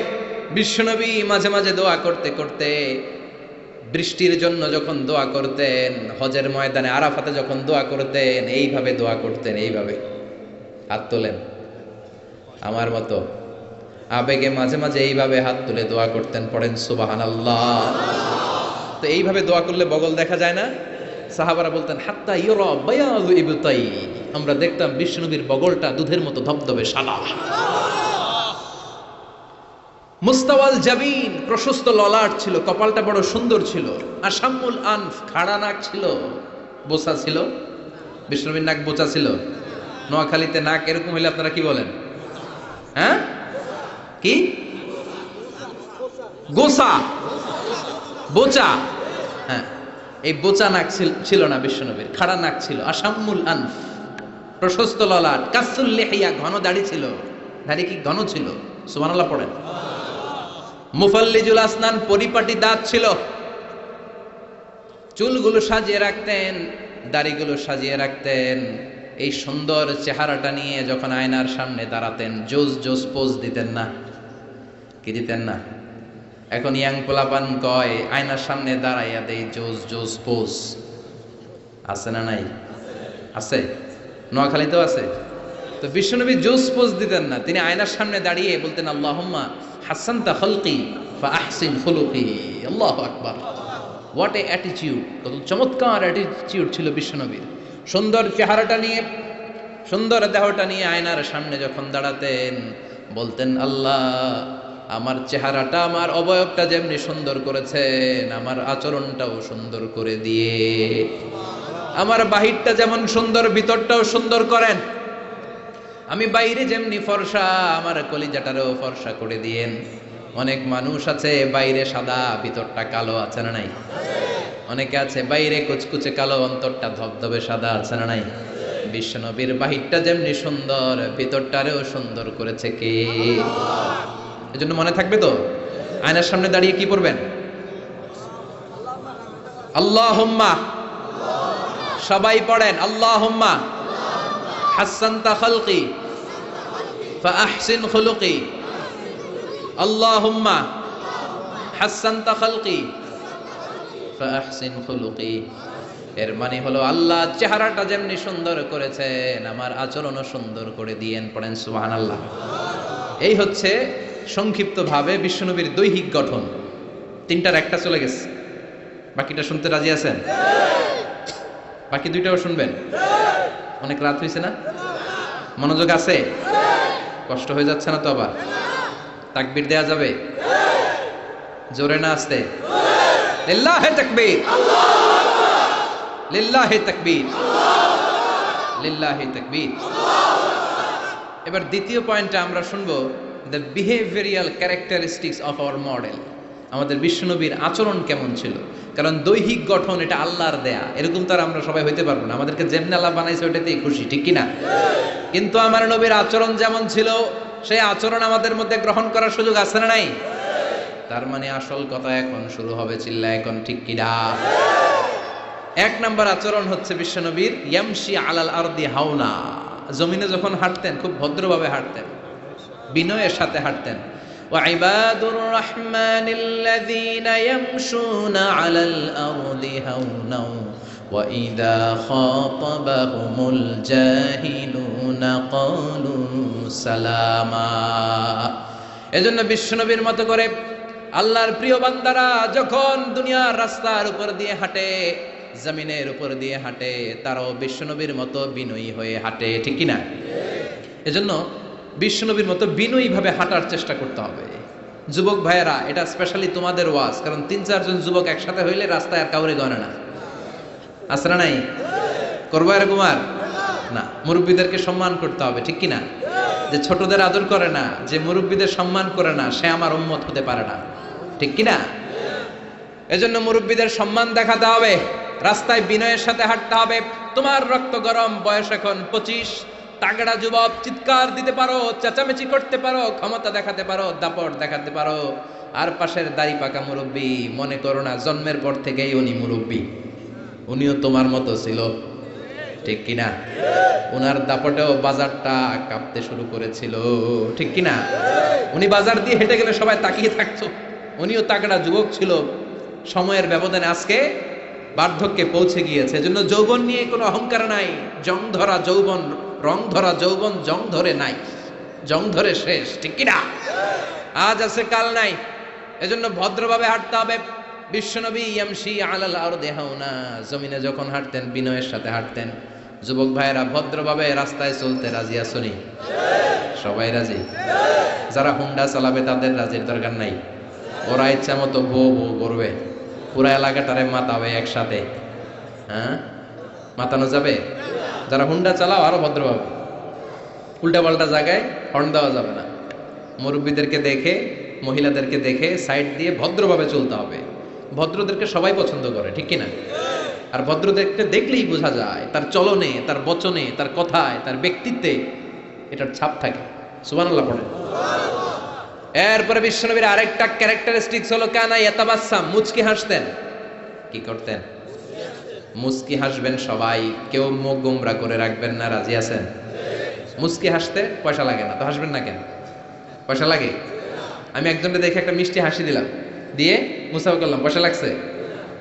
বিশ্বনবী মাঝে মাঝে দোয়া করতে করতে, বৃষ্টির জন্য যখন দোয়া করতেন, হজের ময়দানে আরাফাতে যখন দোয়া করতেন, এইভাবে দোয়া করতেন। এইভাবে হাত তোলেন, আমার মতো আবেগে মাঝে মাঝে এইভাবে হাত তুলে দোয়া করতেন। পড়েন সুবহানাল্লাহ। তো এইভাবে দোয়া করলে বগল দেখা যায় না? সাহাবারা বলতেন হাত্তা ইউরা বায়াযু ইবতাই, আমরা দেখতাম বিশ্বনবীর বগলটা দুধের মতো ধবধবে সাদা। মুস্তাওয়াল জাবিন, প্রশস্ত ললাট ছিল, কপালটা বড় সুন্দর ছিল। আশাম্মুল আনফ, খাড়া নাক ছিল, বোচা ছিল। বিশ্বনবীর নাক বোচা ছিল। নোয়াখালীতে নাক এরকম হইলে আপনারা কি বলেন? হ্যাঁ, কি? গোসা, বোচা। হ্যাঁ, এই বোচা নাক ছিল না বিশ্বনবীর, খাড়া নাক ছিল। আশাম্মুল আনফ, প্রশস্ত ললাট। কাসুল লিহিয়া, ঘন দাড়ি ছিল। দাড়ি কি ঘন ছিল? সুবহানাল্লাহ পড়েন। মুফাল্লিজুল আসনান, পরিপাটি দাঁত ছিল। চুলগুলো সাজিয়ে রাখতেন, দাড়িগুলো সাজিয়ে রাখতেন। এই সুন্দর চেহারাটা নিয়ে যখন আয়নার সামনে দাঁড়াতেন, জোস জোস পোজ দিতেন না? কি দিতেন না? এখন ইয়াং পোলাপান কয় আয়নার সামনে দাঁড়াইয়া দেই জোস জোস পোজ। আছে না নাই? আছে। নোয়াখালীতেও আছে। তো বিশ্বনবী জুস পোজ দিতেন না, তিনি আয়নার সামনে দাঁড়িয়ে বলতেন আল্লাহুম্মা হাসানতা খালকি ফা আহসিন খুলুকি। আল্লাহু আকবার, হোয়াট এ অ্যাটিটিউড, কত চমৎকার অ্যাটিটিউড ছিল বিশ্বনবীর। সুন্দর চেহারাটা নিয়ে, সুন্দর দেহটা নিয়ে আয়নার সামনে যখন দাঁড়াতেন বলতেন আল্লাহ আমার চেহারাটা, আমার অবয়বটা যেমনি সুন্দর করেছেন আমার আচরণটাও সুন্দর করে দিয়ে, আমার বাহিরটা যেমন সুন্দর ভিতরটাও সুন্দর করেন, আমি বাইরে যেমনি ফর্সা আমার কলিজাটারও ফর্সা করে দিয়েন। অনেক মানুষ আছে বাইরে সাদা ভিতরটা কালো, আছে না নাই? অনেকে আছে বাইরে কুচকুচে কালো অন্তরটা ধবধবে সাদা, আছে না নাই? বিশ্বনবীর বাহিরটা যেমনি সুন্দর ভিতরটারেও সুন্দর করেছে কে? এজন্য মনে থাকবে তো, আয়নার সামনে দাঁড়িয়ে কি পড়বেন? আল্লাহুম্মা, সবাই পড়েন আল্লাহুম্মা হাসানতা খালকি ফা আহসিন খুলুকি। আল্লাহুম্মা হাসানতা খালকি ফা আহসিন খুলুকি। এর মানে হলো আল্লাহ চেহারাটা যেমনি সুন্দর করেছেন আমার আচরণও সুন্দর করে দিয়েন। পড়েন সুবহানাল্লাহ। এই হচ্ছে সংক্ষিপ্ত ভাবে বিশ্বনবীর দৈহিক গঠন। তিনটার একটা চলে গেছে, বাকিটা শুনতে রাজি আছেন? বাকি দুইটাও শুনবেন? অনেক রাত হয়েছে না? মনোযোগ আছে? কষ্ট হয়ে যাচ্ছে না তো? আবার তাকবীর দেয়া যাবে? জোরে না আসতে? লিল্লাহি তাকবীর, লিল্লাহি তাকবীর, লিল্লাহি তাকবীর। এবার দ্বিতীয় পয়েন্টটা আমরা শুনবো, the behavioural characteristics of our model. আমাদের বিশ্বনবীর আচরণ কেমন ছিল? কারণ দৈহিক গঠন এটা আল্লাহর দেয়া, এরকম তো আর আমরা সবাই হইতে পারবো না। আমাদেরকে যেমনি আল্লাহ বানাইছে ওটাতেই খুশি, ঠিক কিনা? কিন্তু আমার নবীর আচরণ যেমন ছিল সেই আচরণ আমাদের মধ্যে গ্রহণ করার সুযোগ আছে না নাই? তার মানে আসল কথা এখন শুরু হবে, চিল্লা এখন ঠিক কিনা? এক নাম্বার আচরণ হচ্ছে বিশ্বনবীর ইয়ামশি আলাল আরদি হাওনা। জমিনে যখন হাঁটতেন খুব ভদ্রভাবে হাঁটতেন, বিনয়ের সাথে হাঁটতেন। وعباد الرحمن الذين يمشون على الأرض هونا وإذا خاطبهم الجاهلون قالوا سلاما। এজন্য বিশ্বনবীর মতো করে আল্লাহর প্রিয় বান্দারা যখন দুনিয়ার রাস্তার উপর দিয়ে হাঁটে, জমিনের উপর দিয়ে হাঁটে, তারাও বিশ্বনবীর মতো বিনয়ী হয়ে হাঁটে, ঠিক কিনা? এজন্য বিশ্বনবীর মতো বিনয়ী ভাবে হাঁটার চেষ্টা করতে হবে। যুবক ভাইয়েরা, এটা স্পেশালি তোমাদের ওয়াজ, কারণ 3-4 জন যুবক একসাথে হইলে রাস্তায় আর কাউরে গণে না, আছে না নাই? করবো এরকম আর না। মুরব্বীদেরকে সম্মান করতে হবে, ঠিক কিনা? যে ছোটদের আদর করে না, যে মুরব্বীদের সম্মান করে না, সে আমার উম্মত হতে পারে না, ঠিক কিনা? এজন্য মুরব্বীদের সম্মান দেখাতে হবে, রাস্তায় বিনয়ের সাথে হাঁটতে হবে। তোমার রক্ত গরম, বয়স এখন 25, তাগড়া যুবক, চিৎকার দিতে পারো, চেঁচামেচি করতে পারো, ক্ষমতা দেখাতে পারো, দাপট দেখাতে পারো। আর পাশের দাড়ি পাকা মুরব্বী, মনে করো না জন্মের পর থেকেই উনি মুরব্বী, উনিও তোমার মতো ছিল, ঠিক কিনা? উনার দাপটেও বাজারটা কাঁপতে শুরু করেছিল, ঠিক কিনা? উনি বাজার দিয়ে হেঁটে গেলে সবাই তাকিয়ে থাকতো, উনিও তাগড়া যুবক ছিল। সময়ের ব্যবধানে আজকে বার্ধক্যে পৌঁছে গিয়েছে। এজন্য যৌবন নিয়ে কোনো অহংকার নাই। জং ধরা যৌবন, রং ধরা যৌবন জং ধরে নাই, জং ধরে শেষ, ঠিক কিনা? আজ আছে কাল নাই। এজন্য ভদ্রভাবে হাঁটতে হবে। বিশ্বনবী ইয়ামশি আলাল আরদি হাওনা, জমিনে যখন হাঁটতেন বিনয়ের সাথে হাঁটতেন। যুবক ভাইয়েরা, ভদ্রভাবে রাস্তায় চলতে রাজি আছনি? সবাই রাজি? যারা হুন্ডা চালাবে তাদের রাজির দরকার নাই, ওরা ইচ্ছা মতো বউ বউ করবে, পুরা এলাকাটারে মাতাবে একসাথে। হ্যাঁ, মাতানো যাবে? যারা হুন্ডা চালাও আরো ভদ্রভাবে, উল্টা পাল্টা জায়গায় হর্ন দেওয়া যাবে না। মুরব্বীদেরকে দেখে, মহিলাদেরকে দেখে সাইড দিয়ে ভদ্রভাবে চলতে হবে। ভদ্রদেরকে সবাই পছন্দ করে, ঠিক কিনা? আর ভদ্রদেরকে দেখলেই বোঝা যায় তার চলনে, তার বচনে, তার কথায়, তার ব্যক্তিত্বে এটার ছাপ থাকে। সুবহানাল্লাহ পড়েন। এরপরে বিশ্বনবীর আরেকটা ক্যারেক্টারিস্টিক্স হলো কানা ইয়াতাবাসসাম, মুচকি হাসতেন। কি করতেন? মুচকি হাসবেন সবাই, কেউ মুখ গোমরা করে রাখবেন না, রাজি আছেন? মুচকি হাসতে পয়সা লাগে না, তো হাসবেন না কেন? পয়সা লাগে? আমি একজনকে দেখে একটা মিষ্টি হাসি দিলাম, দিয়ে মুসাফা করলাম, পয়সা লাগছে?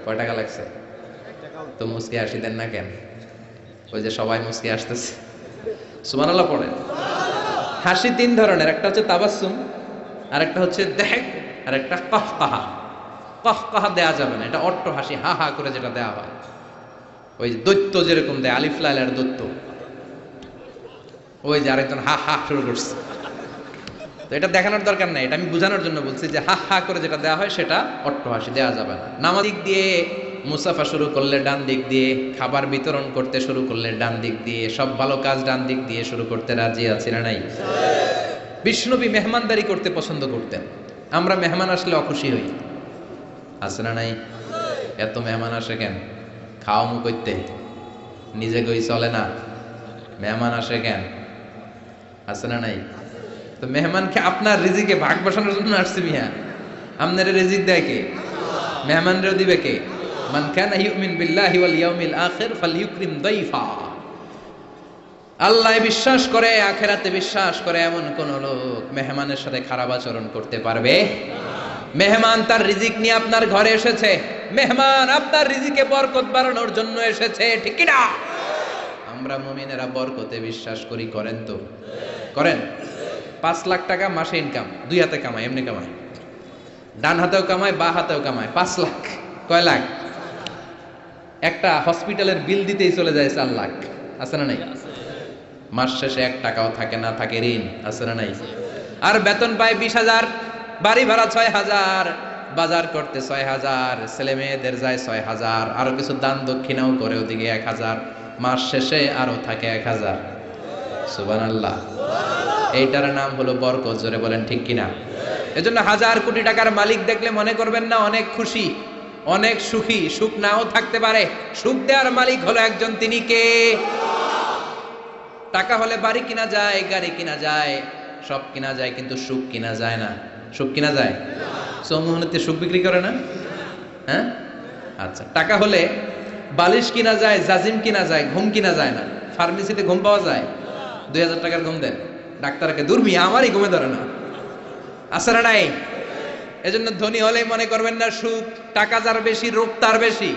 কয় টাকা লাগছে? তো মুচকি হাসি দেন না কেন? ওই যে সবাই মুচকি হাসতেছে, সুবহানাল্লাহ পড়েন। হাসি তিন ধরনের, একটা হচ্ছে তাবাসসুম, আর একটা হচ্ছে দেখ, আর একটা কাহকাহা। কাহকাহা দেয়া যাবে না, এটা অট্ট হাসি, হা হা করে যেটা দেয়া হয়, ওই দৈত্য যেরকম দেয়, আলিফ লাইলার দৈত্য, ওই যে আরেকজন হা হা শুরু করছে। তো এটা দেখানোর দরকার নাই, এটা আমি বোঝানোর জন্য বলছি যে হা হা করে যেটা দেওয়া হয় সেটা অট্ট হাসি দেওয়া যাবে না। নামাজ দিক দিয়ে মুসাফা শুরু করলে ডান দিক দিয়ে, খাবার বিতরণ করতে শুরু করলে ডান দিক দিয়ে, সব ভালো কাজ ডান দিক দিয়ে শুরু করতে রাজি আছি না নাই? বিষ্ণুনবী মেহমানদারি করতে পছন্দ করতেন। আমরা মেহমান আসলে অখুশি হই, আছে না নাই? এত মেহমান আসে কেন? খাওয়া মু করতে, নিজে গই চলে না, মেহমান আসে কেন? আছে না নাই? তো মেহমানকে আপনার রিজিকে ভাগ বসানোর জন্য আসছে মিয়া। আপনার রিজিক দেয় কে? মেহমানরেও দিবে কে? মান কানা ইউমিন বিল্লাহি ওয়াল ইয়াউমিল আখির ফালইউকরিম দাইফা। আল্লাহ বিশ্বাস করে, আখিরাতে বিশ্বাস করে এমন কোন লোক মেহমানের সাথে খারাপ আচরণ করতে পারবে? মেহমান তার রিজিক নিয়ে আপনার ঘরে এসেছে, মেহমান আপনার রিজিকে বরকত বাড়ানোর জন্য এসেছে, ঠিক কি না? আমরা মুমিনেরা বরকতে বিশ্বাস করি, করেন তো? করেন? 5 লাখ টাকা মাসে ইনকাম, দুই হাতে কামায়, এমনি কামায়, ডান হাতেও কামায়, বা হাতেও কামায়, 5 লাখ। কয় লাখ? একটা হসপিটালের বিল দিতেই চলে যায় 4 লাখ, আছে না নাই? মাস শেষে 1 টাকাও থাকে না, থাকে ঋণ, আছে না নাই? আর বেতন পায় 20,000, বাড়ি ভাড়া 6,000, বাজার করতে 6,000, ছেলে মেয়েদের যায় 6,000, আরো কিছু দান দক্ষিণাও করে ওদিকে 1,000, মাস শেষে আরো থাকে 1,000। সুবহানাল্লাহ। এইটার নাম হলো বরকত, জোরে বলেন ঠিক কিনা? এজন্য 1,000 কোটি টাকার মালিক দেখলে মনে করবেন না অনেক খুশি, অনেক সুখী। সুখ নাও থাকতে পারে, সুখ দেওয়ার মালিক হলো একজন, তিনি কে? টাকা হলে বাড়ি কিনা যায়, গাড়ি কিনা যায়, সব কিনা যায়, কিন্তু সুখ কিনা যায় না। সুখ কিনা যায়? চৌমুহনীতে সুখ বিক্রি করে না? হ্যাঁ, আচ্ছা। টাকা হলে বালিশ কিনা যায়, জাজিম কিনা যায়, ঘুম কিনা যায় না। ফার্মেসিতে ঘুম পাওয়া যায়? 2,000 টাকার ঘুম দেন ডাক্তারকে, দূর মিয়া, আমারই ঘুমে ধরে না, আছে না নাই? এজন্য ধনী হলে মনে করবেন না সুখ, টাকা যার বেশি রোগ তার বেশি,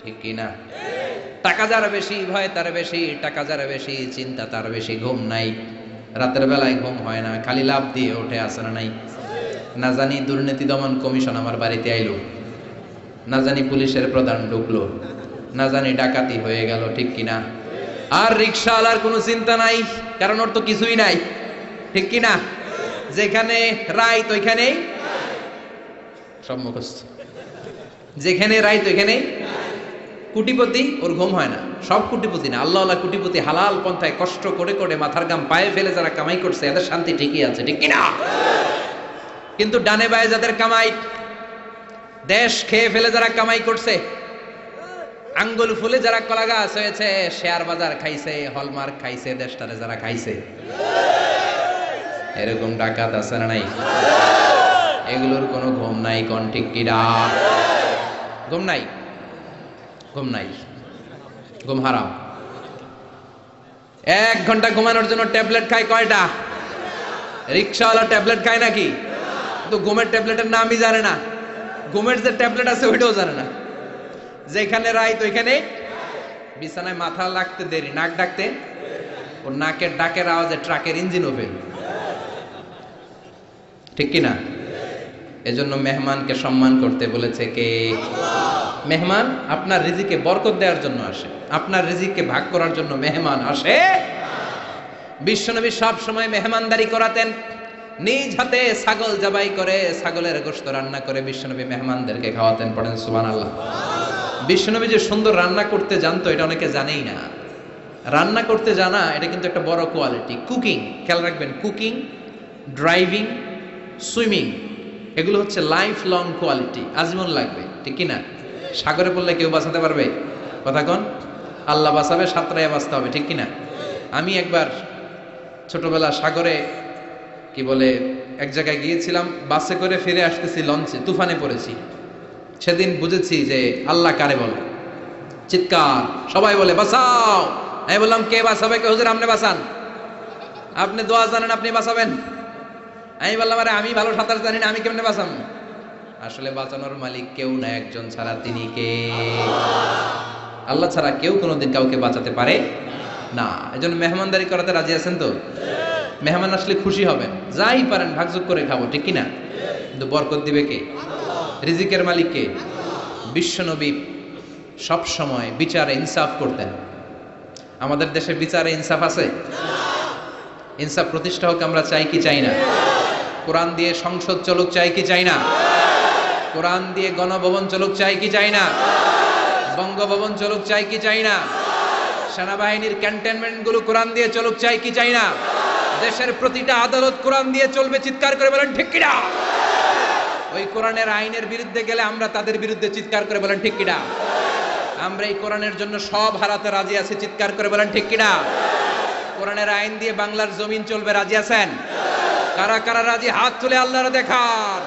ঠিক কি না? টাকা যার বেশি ভয় তার বেশি, টাকা যার বেশি চিন্তা তার বেশি, ঘুম নাই, রাতের বেলায় ঘুম হয় না, খালি লাভ দিয়ে ওঠে, আছে না নাই? না জানি দুর্নীতি দমন কমিশন আমার বাড়িতে আইলো, না জানি পুলিশের প্রধান ঢুকলো, না জানি ডাকাতি হয়ে গেল, ঠিক কিনা? আর রিকশাওয়ালার কোনো চিন্তা নাই, কারণ ওর তো কিছুই নাই, ঠিক কিনা? যেখানে রাইত ওইখানেই সব মুখস্থ, যেখানে রাইত ওইখানেই। কোটিপতি, ওর ঘুম হয় না। সব কোটিপতি না, আল্লাহ আল্লাহ কোটিপতি, হালাল পন্থায় কষ্ট করে করে মাথার গাম পায়ে ফেলে যারা কামাই করছে, এদের শান্তি ঠিকই আছে, ঠিক কিনা? কিন্তু ডানে বায়ে যাদের কামাই, দেশ খেয়ে ফেলে যারা কামাই করছে, আঙ্গুল ফুলে যারা কলা গাছ হয়েছে, শেয়ার বাজার খাইছে, হলমার্ক খাইছে, দেশটারে যারা খাইছে, এরকম ডাকাত আছে না নাই? এগুলোর কোনো ঘুম নাই, কোন ঠিক কিনা? ঘুম নাই, ঘুম নাই, ঘুম হারাম। 1 ঘন্টা ঘুমানোর জন্য ট্যাবলেট খায় কয়টা? রিকশাওয়ালা ট্যাবলেট খায় নাকি? তো ঘুমের ট্যাবলেটের নামই জানে না, ঘুমের যে ট্যাবলেট আছে ওইটাও জানে না। যেখানে রাইত ওইখানে বিছানায় মাথা লাগতে দেরি, নাক ডাকতে, ওর নাকের ডাকের আওয়াজে ট্রাকের ইঞ্জিনও ফেল, ঠিক কিনা? এজন্য মেহমানকে সম্মান করতে বলেছে কে? মেহমান আপনার রিজিকে বরকত দেওয়ার জন্য আসে, আপনার রিজিককে ভাগ করার জন্য মেহমান আসে। বিশ্বনবী সব সময় মেহমানদারি করাতেন, নিজ হাতে ছাগল জবাই করে, ছাগলের গোশত রান্না করে বিশ্বনবী মেহমানদেরকে খাওয়াতেন। পড়েন সুবহানাল্লাহ। বিশ্বনবী যে সুন্দর রান্না করতে জানতো এটা অনেকে জানেই না। রান্না করতে জানা এটা কিন্তু একটা বড় কোয়ালিটি। কুকিং, খেয়াল রাখবেন, কুকিং, ড্রাইভিং, সুইমিং, এগুলো হচ্ছে লাইফ লং কোয়ালিটি, আজীবন লাগবে, ঠিক কিনা? সাগরে পড়লে কেউ বাঁচাতে পারবে? কথা কোন? আল্লাহ বাঁচাবে, সাঁতরাইয়া বাঁচতে হবে, ঠিক কিনা? আমি একবার ছোটবেলা সাগরে কি বলে এক জায়গায় গিয়েছিলাম, বাসে করে ফিরে আসতেছি, লঞ্চে তুফানে পড়েছি। সেদিন বুঝেছি যে আল্লাহ কারে বলে। চিৎকার, সবাই বলে বাঁচাও। আমি বললাম কে বাঁচাবে? কে? হুজুর আপনি বাঁচান, আপনি দোয়া জানেন, আপনি বাঁচাবেন। আমি বললাম আরে আমি ভালো সাঁতার জানি না, আমি কেমনে বাঁচাম? আসলে বাঁচানোর মালিক কেউ না, একজন ছাড়া, তিনি কে? আল্লাহ ছাড়া কেউ কোনোদিন কাউকে বাঁচাতে পারে না। এজন্য মেহমানদারি করাতে রাজি আছেন তো? মেহমান আসলে খুশি হবেন, যাই পারেন ভাগযোগ করে খাবো, ঠিক কিনা? কিন্তু বরকত দিবে কে? রিজিকের মালিক কে? বিশ্বনবী সব সময় বিচারে ইনসাফ করতেন। আমাদের দেশে বিচারে ইনসাফ আছে? ইনসাফ প্রতিষ্ঠা হোক আমরা চাই কি চাই না? কোরআন দিয়ে সংসদ চলুক চাই কি চাই না? কোরআন দিয়ে গণভবন চলুক চাই কি চাই না? বঙ্গভবন চলুক চাই কি চাই না? সেনাবাহিনীর ক্যান্টনমেন্ট গুলো কোরআন দিয়ে চলুক চাই কি চাই না? দেশের প্রতিটা আদালত কোরআন দিয়ে চলবে, চিৎকার করে বলেন ঠিক কিনা? ওই কোরআনের আইনের বিরুদ্ধে গেলে আমরা তাদের বিরুদ্ধে চিৎকার করে বলেন ঠিক কিনা? আমরা এই কোরআনের জন্য সব হারাতে রাজি আছি, চিৎকার করে বলেন ঠিক কিনা? কোরআনের আইন দিয়ে বাংলার জমিন চলবে, রাজি আছেন? কারা কারা রাজি হাত তুলে আল্লাহর দেখান।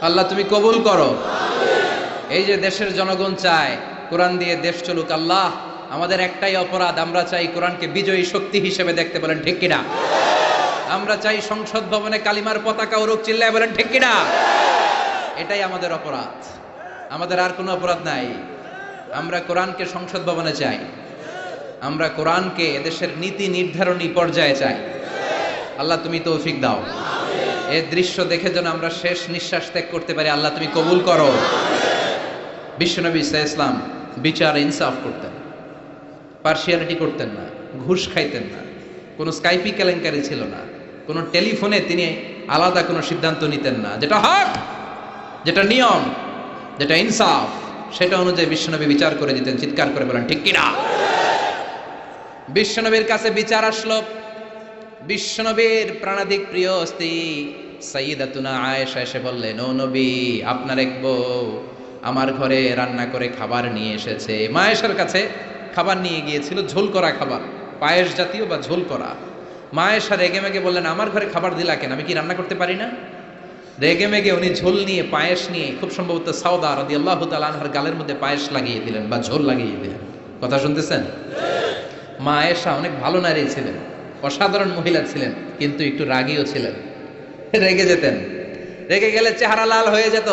আল্লাহ তুমি কবুল করো। এই যে দেশের জনগণ চায় কোরআন দিয়ে দেশ চলুক, আল্লাহ আমাদের একটাই অপরাধ, আমরা চাই কোরআনকে বিজয়ী শক্তি হিসেবে দেখতে, বলেন ঠিক কিনা? আমরা চাই সংসদ ভবনে কালিমার পতাকা উড়ুক, চিল্লায় বলেন ঠিক কিনা? এটাই আমাদের অপরাধ, আমাদের আর কোনো অপরাধ নাই। আমরা কোরআনকে সংসদ ভবনে চাই, আমরা কোরআনকে এদেশের নীতি নির্ধারণী পর্যায়ে চাই। আল্লাহ তুমি তৌফিক দাও, এই দৃশ্য দেখে যেন আমরা শেষ নিঃশ্বাস ত্যাগ করতে পারি, আল্লাহ তুমি কবুল করো। বিশ্বনবী ইসলাম বিচার ইনসাফ করতেন, পার্সিয়ালিটি করতেন না, ঘুষ খাইতেন না, কোনো স্কাইপি কেলেঙ্কারি ছিল না, কোনো টেলিফোনে তিনি আলাদা কোনো সিদ্ধান্ত নিতেন না। যেটা হক, যেটা নিয়ম, যেটা ইনসাফ, সেটা অনুযায়ী বিশ্বনবী বিচার করে দিতেন, চিৎকার করে বলেন ঠিক কিনা? বিশ্বনবীর কাছে বিচার আসলো, বিশ্বনবীর প্রাণাধিক প্রিয় স্ত্রী সাইয়্যিদাতুনা আয়েশা এসে বললেন, ও নবী, আপনার এক বউ আমার ঘরে রান্না করে খাবার নিয়ে এসেছে। মা আয়েশার কাছে খাবার নিয়ে গিয়েছিল, ঝোল করা খাবার, পায়েস জাতীয় বা ঝোল করা। মা আয়েশা রেগে মেগে বললেন, আমার ঘরে খাবার দিলা কেন, আমি কি রান্না করতে পারি না? রেগে মেগে উনি ঝোল নিয়ে, পায়েস নিয়ে, খুব সম্ভবত সাউদা রাদিয়াল্লাহু তাআলা আনহার গালের মধ্যে পায়েস লাগিয়ে দিলেন বা ঝোল লাগিয়ে দিলেন। কথা শুনতেছেন? মা আয়েশা অনেক ভালো নারী ছিলেন, অসাধারণ মহিলা ছিলেন, কিন্তু একটু রাগীও ছিলেন, রেগে যেতেন, রেগে গেলে চেহারা লাল হয়ে যেত।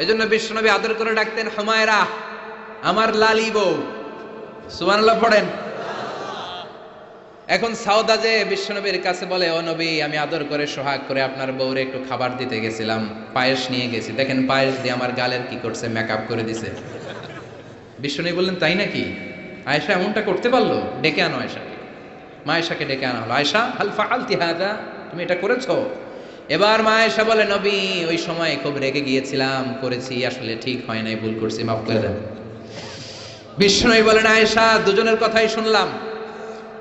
এজন্য বিশ্বনবী আদর করে ডাকতেন, হুমায়রা, আমার লালি বউ। সুবহানাল্লাহ পড়েন। এখন সাউদা যে বিশ্বনবীর কাছে বলে, ও নবী, আমি আদর করে সোহাগ করে আপনার বউরে একটু খাবার দিতে গেছিলাম, পায়েস নিয়ে গেছি, দেখেন পায়েস দিয়ে আমার গালের কি করছে, মেকআপ করে দিছে। বিশ্বনবী বললেন, তাই নাকি? আয়েশা এমনটা করতে পারলো? ডেকে আনো আয়েশাকে। মা আয়েশাকে ডেকে আনা হলো। আয়েশা, হাল ফাআলতি হাযা, তুমি এটা করেছো? এবার মা আয়েশা বলে, নবী, ওই সময় খুব রেগে গিয়েছিলাম, করেছি, আসলে ঠিক হয় নাই, ভুল করছি, মাফ করে দেন। বিশ্বনবী বলেন, আয়েশা, দুজনের কথাই শুনলাম,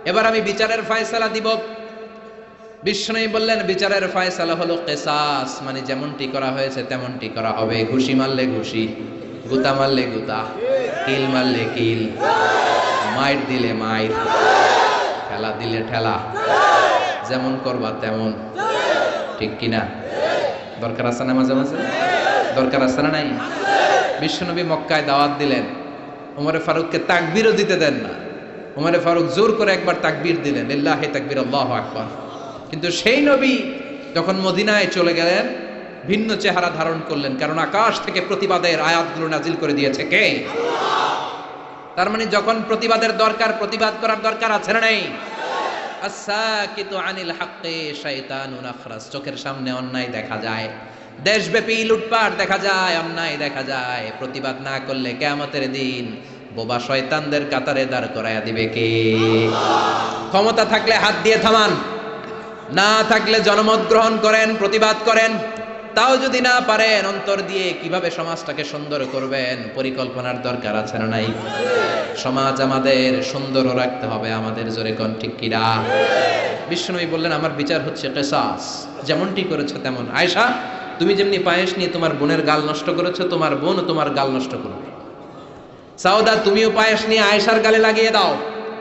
এবার আমি বিচারের ফয়সালা দিব। বিশ্বনবী বললেন, বিচারের ফয়সালা হলো কিসাস, মানে যেমনটি করা হয়েছে তেমনটি করা হবে। ঘুষি মারলে ঘুষি, গুতা মারলে গুতা, কিল মারলে কিল, মাইর দিলে মাইর, ঠেলা দিলে ঠেলা, যেমন করবা তেমন, ঠিক কিনা? দরকার আছে না? মাঝে মাঝে দরকার আছে না? নাই? বিশ্বনবী মক্কায় দাওয়াত দিলেন, ওমরে ফারুককে তাকবীরও দিতে দেন না। ওমরে ফারুক জোর করে একবার তাকবীর দিলেন, লিল্লাহি তাকবীর, আল্লাহু আকবার। কিন্তু সেই নবী যখন মদিনায় চলে গেলেন, ভিন্ন চেহারা ধারণ করলেন, কারণ আকাশ থেকে প্রতিবাদের আয়াতগুলো নাজিল করে দিয়েছে কে? তার মানে যখন প্রতিবাদের দরকার, প্রতিবাদ করার দরকার আছে না? নেই? আস-সাকিতু আনিল হাক্কি শাইতানুন আখরাস। চোখের সামনে অন্যায় দেখা যায়, দেশব্যাপী লুটপাট দেখা যায়, অন্যায় দেখা যায়, প্রতিবাদ না করলে কিয়ামতের দিন বোবা শয়তানদের কাতারে দাঁড় করায়া দিবে কে? ক্ষমতা থাকলে হাত দিয়ে থামান, না থাকলে জনমত গ্রহণ করেন, প্রতিবাদ করেন। তাও যদি না পারেন, অন্তর দিয়ে কিভাবে সমাজটাকে সুন্দর করবেন, পরিকল্পনার দরকার আছে না? নাই? সমাজ আমাদের সুন্দরও রাখতে হবে, আমাদের জোরে কোন ঠিক কিনা? বিশ্বনবী বললেন, আমার বিচার হচ্ছে কিসাস, যেমনটি করেছো তেমন। আয়েশা, তুমি যেমনি পায়েস নিয়ে তোমার বোনের গাল নষ্ট করেছো, তোমার বোন তোমার গাল নষ্ট করবে। সাউদা, তুমিও পায়েস নিয়ে আয়েশার গালে লাগিয়ে দাও।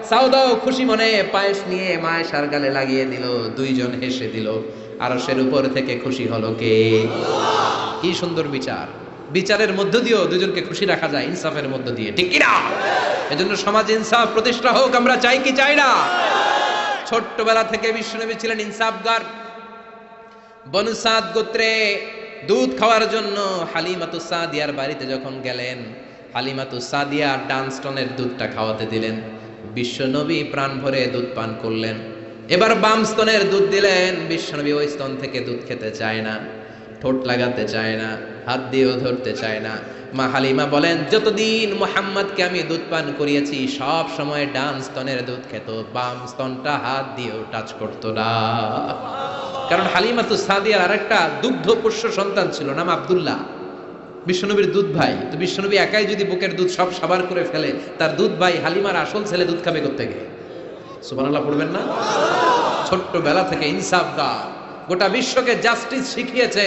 সাউদাও খুশি মনে পায়েস নিয়ে মায়েশার গালে লাগিয়ে দিল, দুইজন হেসে দিল। আরশের উপর থেকে খুশি হলো কে? কি সুন্দর বিচার! বিচারের মধ্য দিয়েও দুজনকে খুশি রাখা যায়, ইনসাফের মধ্য দিয়ে, ঠিক কিনা? এজন্য সমাজে ইনসাফ প্রতিষ্ঠা হোক, আমরা চাই কি চাই না? ছোট্টবেলা থেকে বিশ্বনবী ছিলেন ইনসাফগার। বনু সাদ গোত্রে দুধ খাওয়ার জন্য হালিমাতুস সাদিয়ার বাড়িতে যখন গেলেন, হালিমাতুস সাদিয়া ডান স্তনের দুধটা খাওয়াতে দিলেন। বিশ্বনবী প্রাণ ভরে দুধ পান করলেন। এবার বাম স্তনের দুধ দিলেন। বিশ্বনবী ওই স্তন থেকে দুধ খেতে চায় না, ঠোঁট লাগাতে চায় না, হাত দিয়েও ধরতে চায় না। মা হালিমা বলেন, যতদিন মুহাম্মদকে আমি দুধ পান করিয়েছি সব সময় ডান স্তনের দুধ খেত, বাম স্তনটা হাত দিয়েও টাচ করতো না। কারণ হালিমাতুস সাদিয়ার আরেকটা দুগ্ধ পোষ্য সন্তান ছিল, নাম আব্দুল্লাহ, বিশ্বনবীর দুধ ভাই। তো বিশ্বনবী একাই যদি বুকের দুধ সব সাবার করে ফেলে, তার দুধ ভাই হালিমার আসল ছেলে দুধ খাবে কোত্থেকে? সুবহানাল্লাহ পড়বেন না? ছোট্টবেলা থেকে ইনসাফগার, গোটা বিশ্বকে জাস্টিস শিখিয়েছে,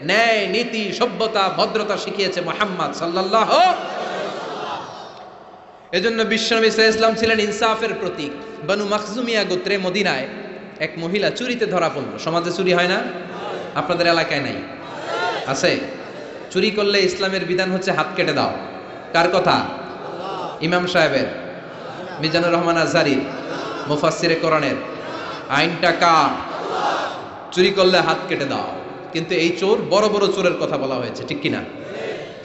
ন্যায় নীতি সভ্যতা ভদ্রতা শিখিয়েছে মুহাম্মদ সাল্লাল্লাহু। এজন্য বিশ্বনবী সাল্লাল্লাহু আলাইহি ওয়াসাল্লাম ছিলেন ইনসাফের প্রতীক। বনু মাখজুমিয়া গোত্রে মদিনায় এক মহিলা চুরিতে ধরা পড়ল। সমাজে চুরি হয় না? আপনাদের এলাকায় নাই? আছে? চুরি করলে ইসলামের বিধান হচ্ছে হাত কেটে দাও। কার কথা? ইমাম সাহেবের, মিজানুর রহমান আজহারি, মুফাসসিরে কোরআনের। আইনটা কার? চুরি করলে হাত কেটে দাও। কিন্তু এই চোর, বড় বড় চোরের কথা বলা হয়েছে, ঠিক কিনা?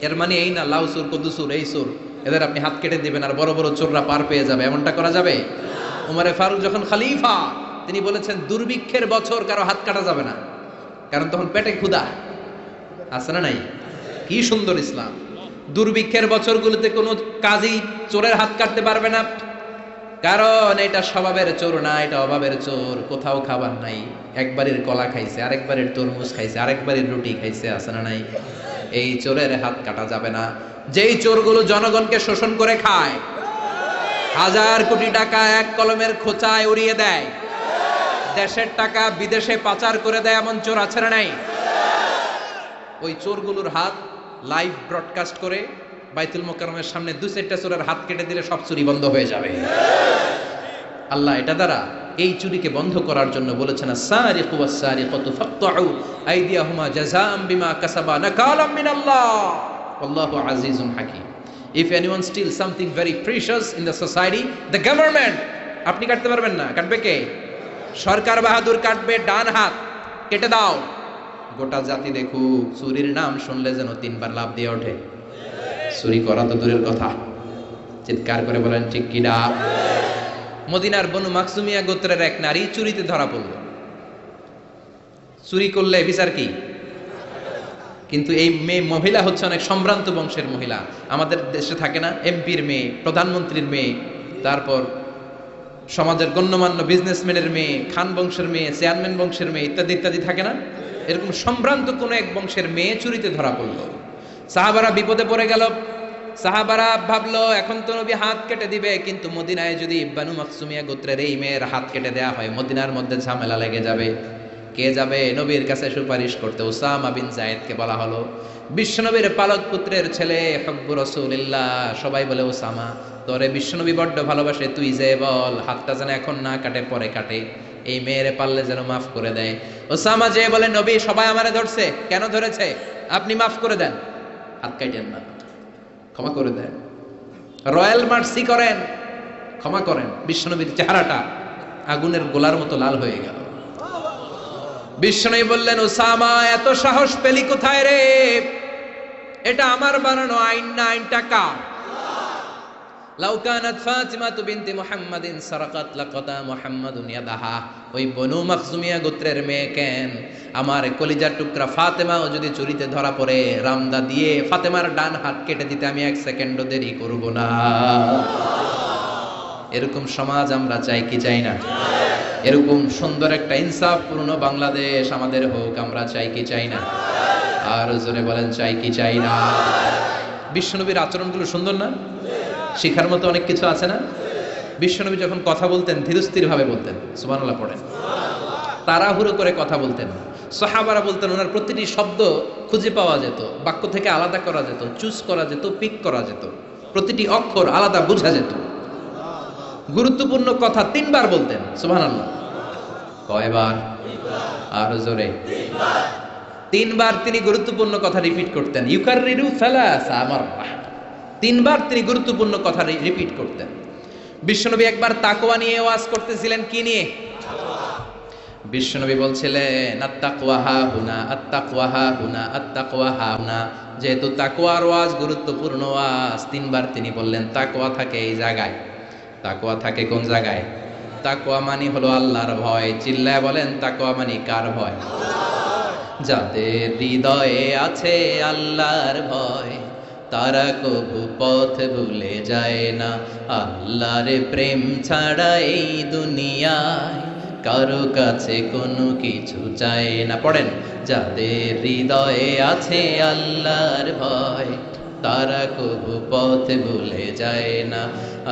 এর মানে এই না লাউ চোর, কদু চোর, এই চোর, এদের আপনি হাত কেটে দিবেন আর বড় বড় চোররা পার পেয়ে যাবে, এমনটা করা যাবে? উমরে ফারুক যখন খলিফা, তিনি বলেছেন দুর্ভিক্ষের বছর কারো হাত কাটা যাবে না, কারণ তখন পেটে ক্ষুধা আছে না নাই? কি সুন্দর ইসলাম! দুর্ভিক্ষের বছরগুলোতে কোনো কাজী চোরের হাত কাটতে পারবে না, কারণ এটা স্বভাবের চোর না, এটা অভাবের চোর। কোথাও খাবার নাই, একবারের কলা খাইছে, আরেকবারের তরমুজ খাইছে, আরেকবারের রুটি খাইছে, আছে না নাই? এই চোরের হাত কাটা যাবে না। যেই চোরগুলো জনগণকে শোষণ করে খায়, হাজার কোটি টাকা এক কলমের খোঁচায় উড়িয়ে দেয়, দেশের টাকা বিদেশে পাচার করে দেয়, এমন চোর আছে না নাই? ওই চোরগুলোর হাত লাইভ ব্রডকাস্ট করে বাইতুল মোকাররমের সামনে দুই চারটা চোরের হাত কেটে দিলে সব চুরি বন্ধ হয়ে যাবে। আল্লাহ এটা দ্বারা এই চুরিকে বন্ধ করার জন্য বলেছেন, আস-সারিকু ওয়াস-সারিকাতু ফাকতাউ আইদিয়াহুমা জাযাআম বিমা কাসাবা নাকালাম মিনাল্লাহ আল্লাহু Azizun হাকীম। If anyone steals something very precious in the society, the government, আপনি কাটতে পারবেন না, কাটবে কে? সরকার বাহাদুর কাটবে, ডান হাত কেটে দাও। গোটা জাতি দেখুক, চুরির নাম শুনলে যেন তিনবার লাফ দিয়ে ওঠে। চুরি করা তো দূরের কথা, চিৎকার করে বলেন ঠিক কিনা? মদিনার বনু মাখজুমিয়া গোত্রের এক নারী চুরিতে ধরা পড়ল। চুরি করলে বিচার কি? কিন্তু এই মেয়ে মহিলা হচ্ছে অনেক সম্ভ্রান্ত বংশের মহিলা। আমাদের দেশে থাকে না, এমপির মেয়ে, প্রধানমন্ত্রীর মেয়ে, তারপর সমাজের গণ্যমান্য বিজনেসম্যানের মেয়ে, খান বংশের মেয়ে, চেয়ারম্যান বংশের মেয়ে, ইত্যাদি ইত্যাদি থাকে না? এরকম সম্ভ্রান্ত কোন এক বংশের মেয়ে চুরিতে ধরা পড়ল। সাহাবারা বিপদে পড়ে গেল। সাহাবারা ভাবলো এখন তো নবী হাত কেটে দিবে, কিন্তু মদিনায় যদি বনু মাখজুমিয়া গোত্রের এই মেয়ের হাত কেটে দেয়া হয়, মদিনার মধ্যে ঝামেলা লেগে যাবে। কে যাবে নবীর কাছে সুপারিশ করতে? উসামা বিন যায়েদকে বলা হলো। বিশ্বনবীর পালক পুত্রের ছেলে, হব্বু রাসূলুল্লাহ। সবাই বলে, উসামা তোরে বিশ্বনবী বড্ড ভালোবাসে, তুই যে বল হাতটা যেন এখন না কাটে, পরে কাটে, এই মেয়েরে পারলে যেন মাফ করে দেয়। উসামা যে বলে, নবী সবাই আমারে ধরছে, কেন ধরেছে? আপনি মাফ করে দেন, হাত কাটেন না, ক্ষমা করে দেন, রয়্যাল মার্সি করেন, ক্ষমা করেন। বিশ্বনবীর চেহারাটা আগুনের গোলার মতো লাল হয়ে গেল। বিশ্বনবী বললেন, উসামা এত সাহস পেলি কোথায় রে? এটা আমার বানানো আইন না, আইনটা কার? লাউ কানাত ফাতিমাতু বিনতি মুহাম্মাদিন সারাকাত লাকাতা মুহাম্মাদুন ইয়াদাহা। ওই বনু মাখজুমিয়া গোত্রের মেয়ে কেন, আমার কলিজার টুকরা ফাতেমাও যদি চুরিতে ধরা পড়ে, রামদা দিয়ে ফাতেমার ডান হাত কেটে দিতে আমি এক সেকেন্ডও দেরি করব না। এরকম সমাজ আমরা চাই কি চাই না? এরকম সুন্দর একটা ইনসাফপূর্ণ বাংলাদেশ আমাদের হোক, আমরা চাই কি চাই না? আর জোরে বলেন, চাই কি চাই না? বিশ্বনবীর আচরণগুলো সুন্দর না? শিখার মতো অনেক কিছু আছে না? বিশ্বনবী যখন কথা বলতেন ধীরস্থির ভাবে বলতেন, সুবহানাল্লাহ পড়েন। তাড়াহুড়ো করে কথা বলতেন না। সাহাবারা বলতেন ওনার প্রতিটি শব্দ খুঁজে পাওয়া যেত, বাক্য থেকে আলাদা করা যেত, চুজ করা যেত, পিক করা যেত, প্রতিটি অক্ষর আলাদা বোঝা যেত। গুরুত্বপূর্ণ কথা 3 বার বলতেন, সুবহানাল্লাহ। কয়বার? আর জোরে। 3 বার তিনি গুরুত্বপূর্ণ কথা রিপিট করতেন। ইউকাররিরু সালাসা মাররা, 3 বার তিনি গুরুত্বপূর্ণ কথা রিপিট করতেন। বিশ্বনবী একবার তাকওয়া নিয়ে ওয়াজ করতেছিলেন, কি নিয়ে? বিশ্বনবী বলছিলেন আত্তাকওয়া হাহুনা, আত্তাকওয়া হাহুনা, আত্তাকওয়া হাহুনা। যেহেতু তাকওয়ার ওয়াজ গুরুত্বপূর্ণ ওয়াজ, 3 বার তিনি বললেন তাকওয়া থাকে এই জায়গায়। তাকওয়া থাকে কোন জায়গায়? তাকওয়া মানে হলো আল্লাহর ভয়। চিল্লায় বলেন, তাকওয়া মানে কার ভয়? যাদের হৃদয়ে আছে আল্লাহর ভয়, তারা কবু পথ ভুলে যায় না। আল্লাহর প্রেম ছাড়া এই দুনিয়ায় কারো কাছে কোনো কিছু চায় না। পড়েন, যাদের হৃদয়ে আছে আল্লাহর ভয়, তারা কবু পথ ভুলে যায় না।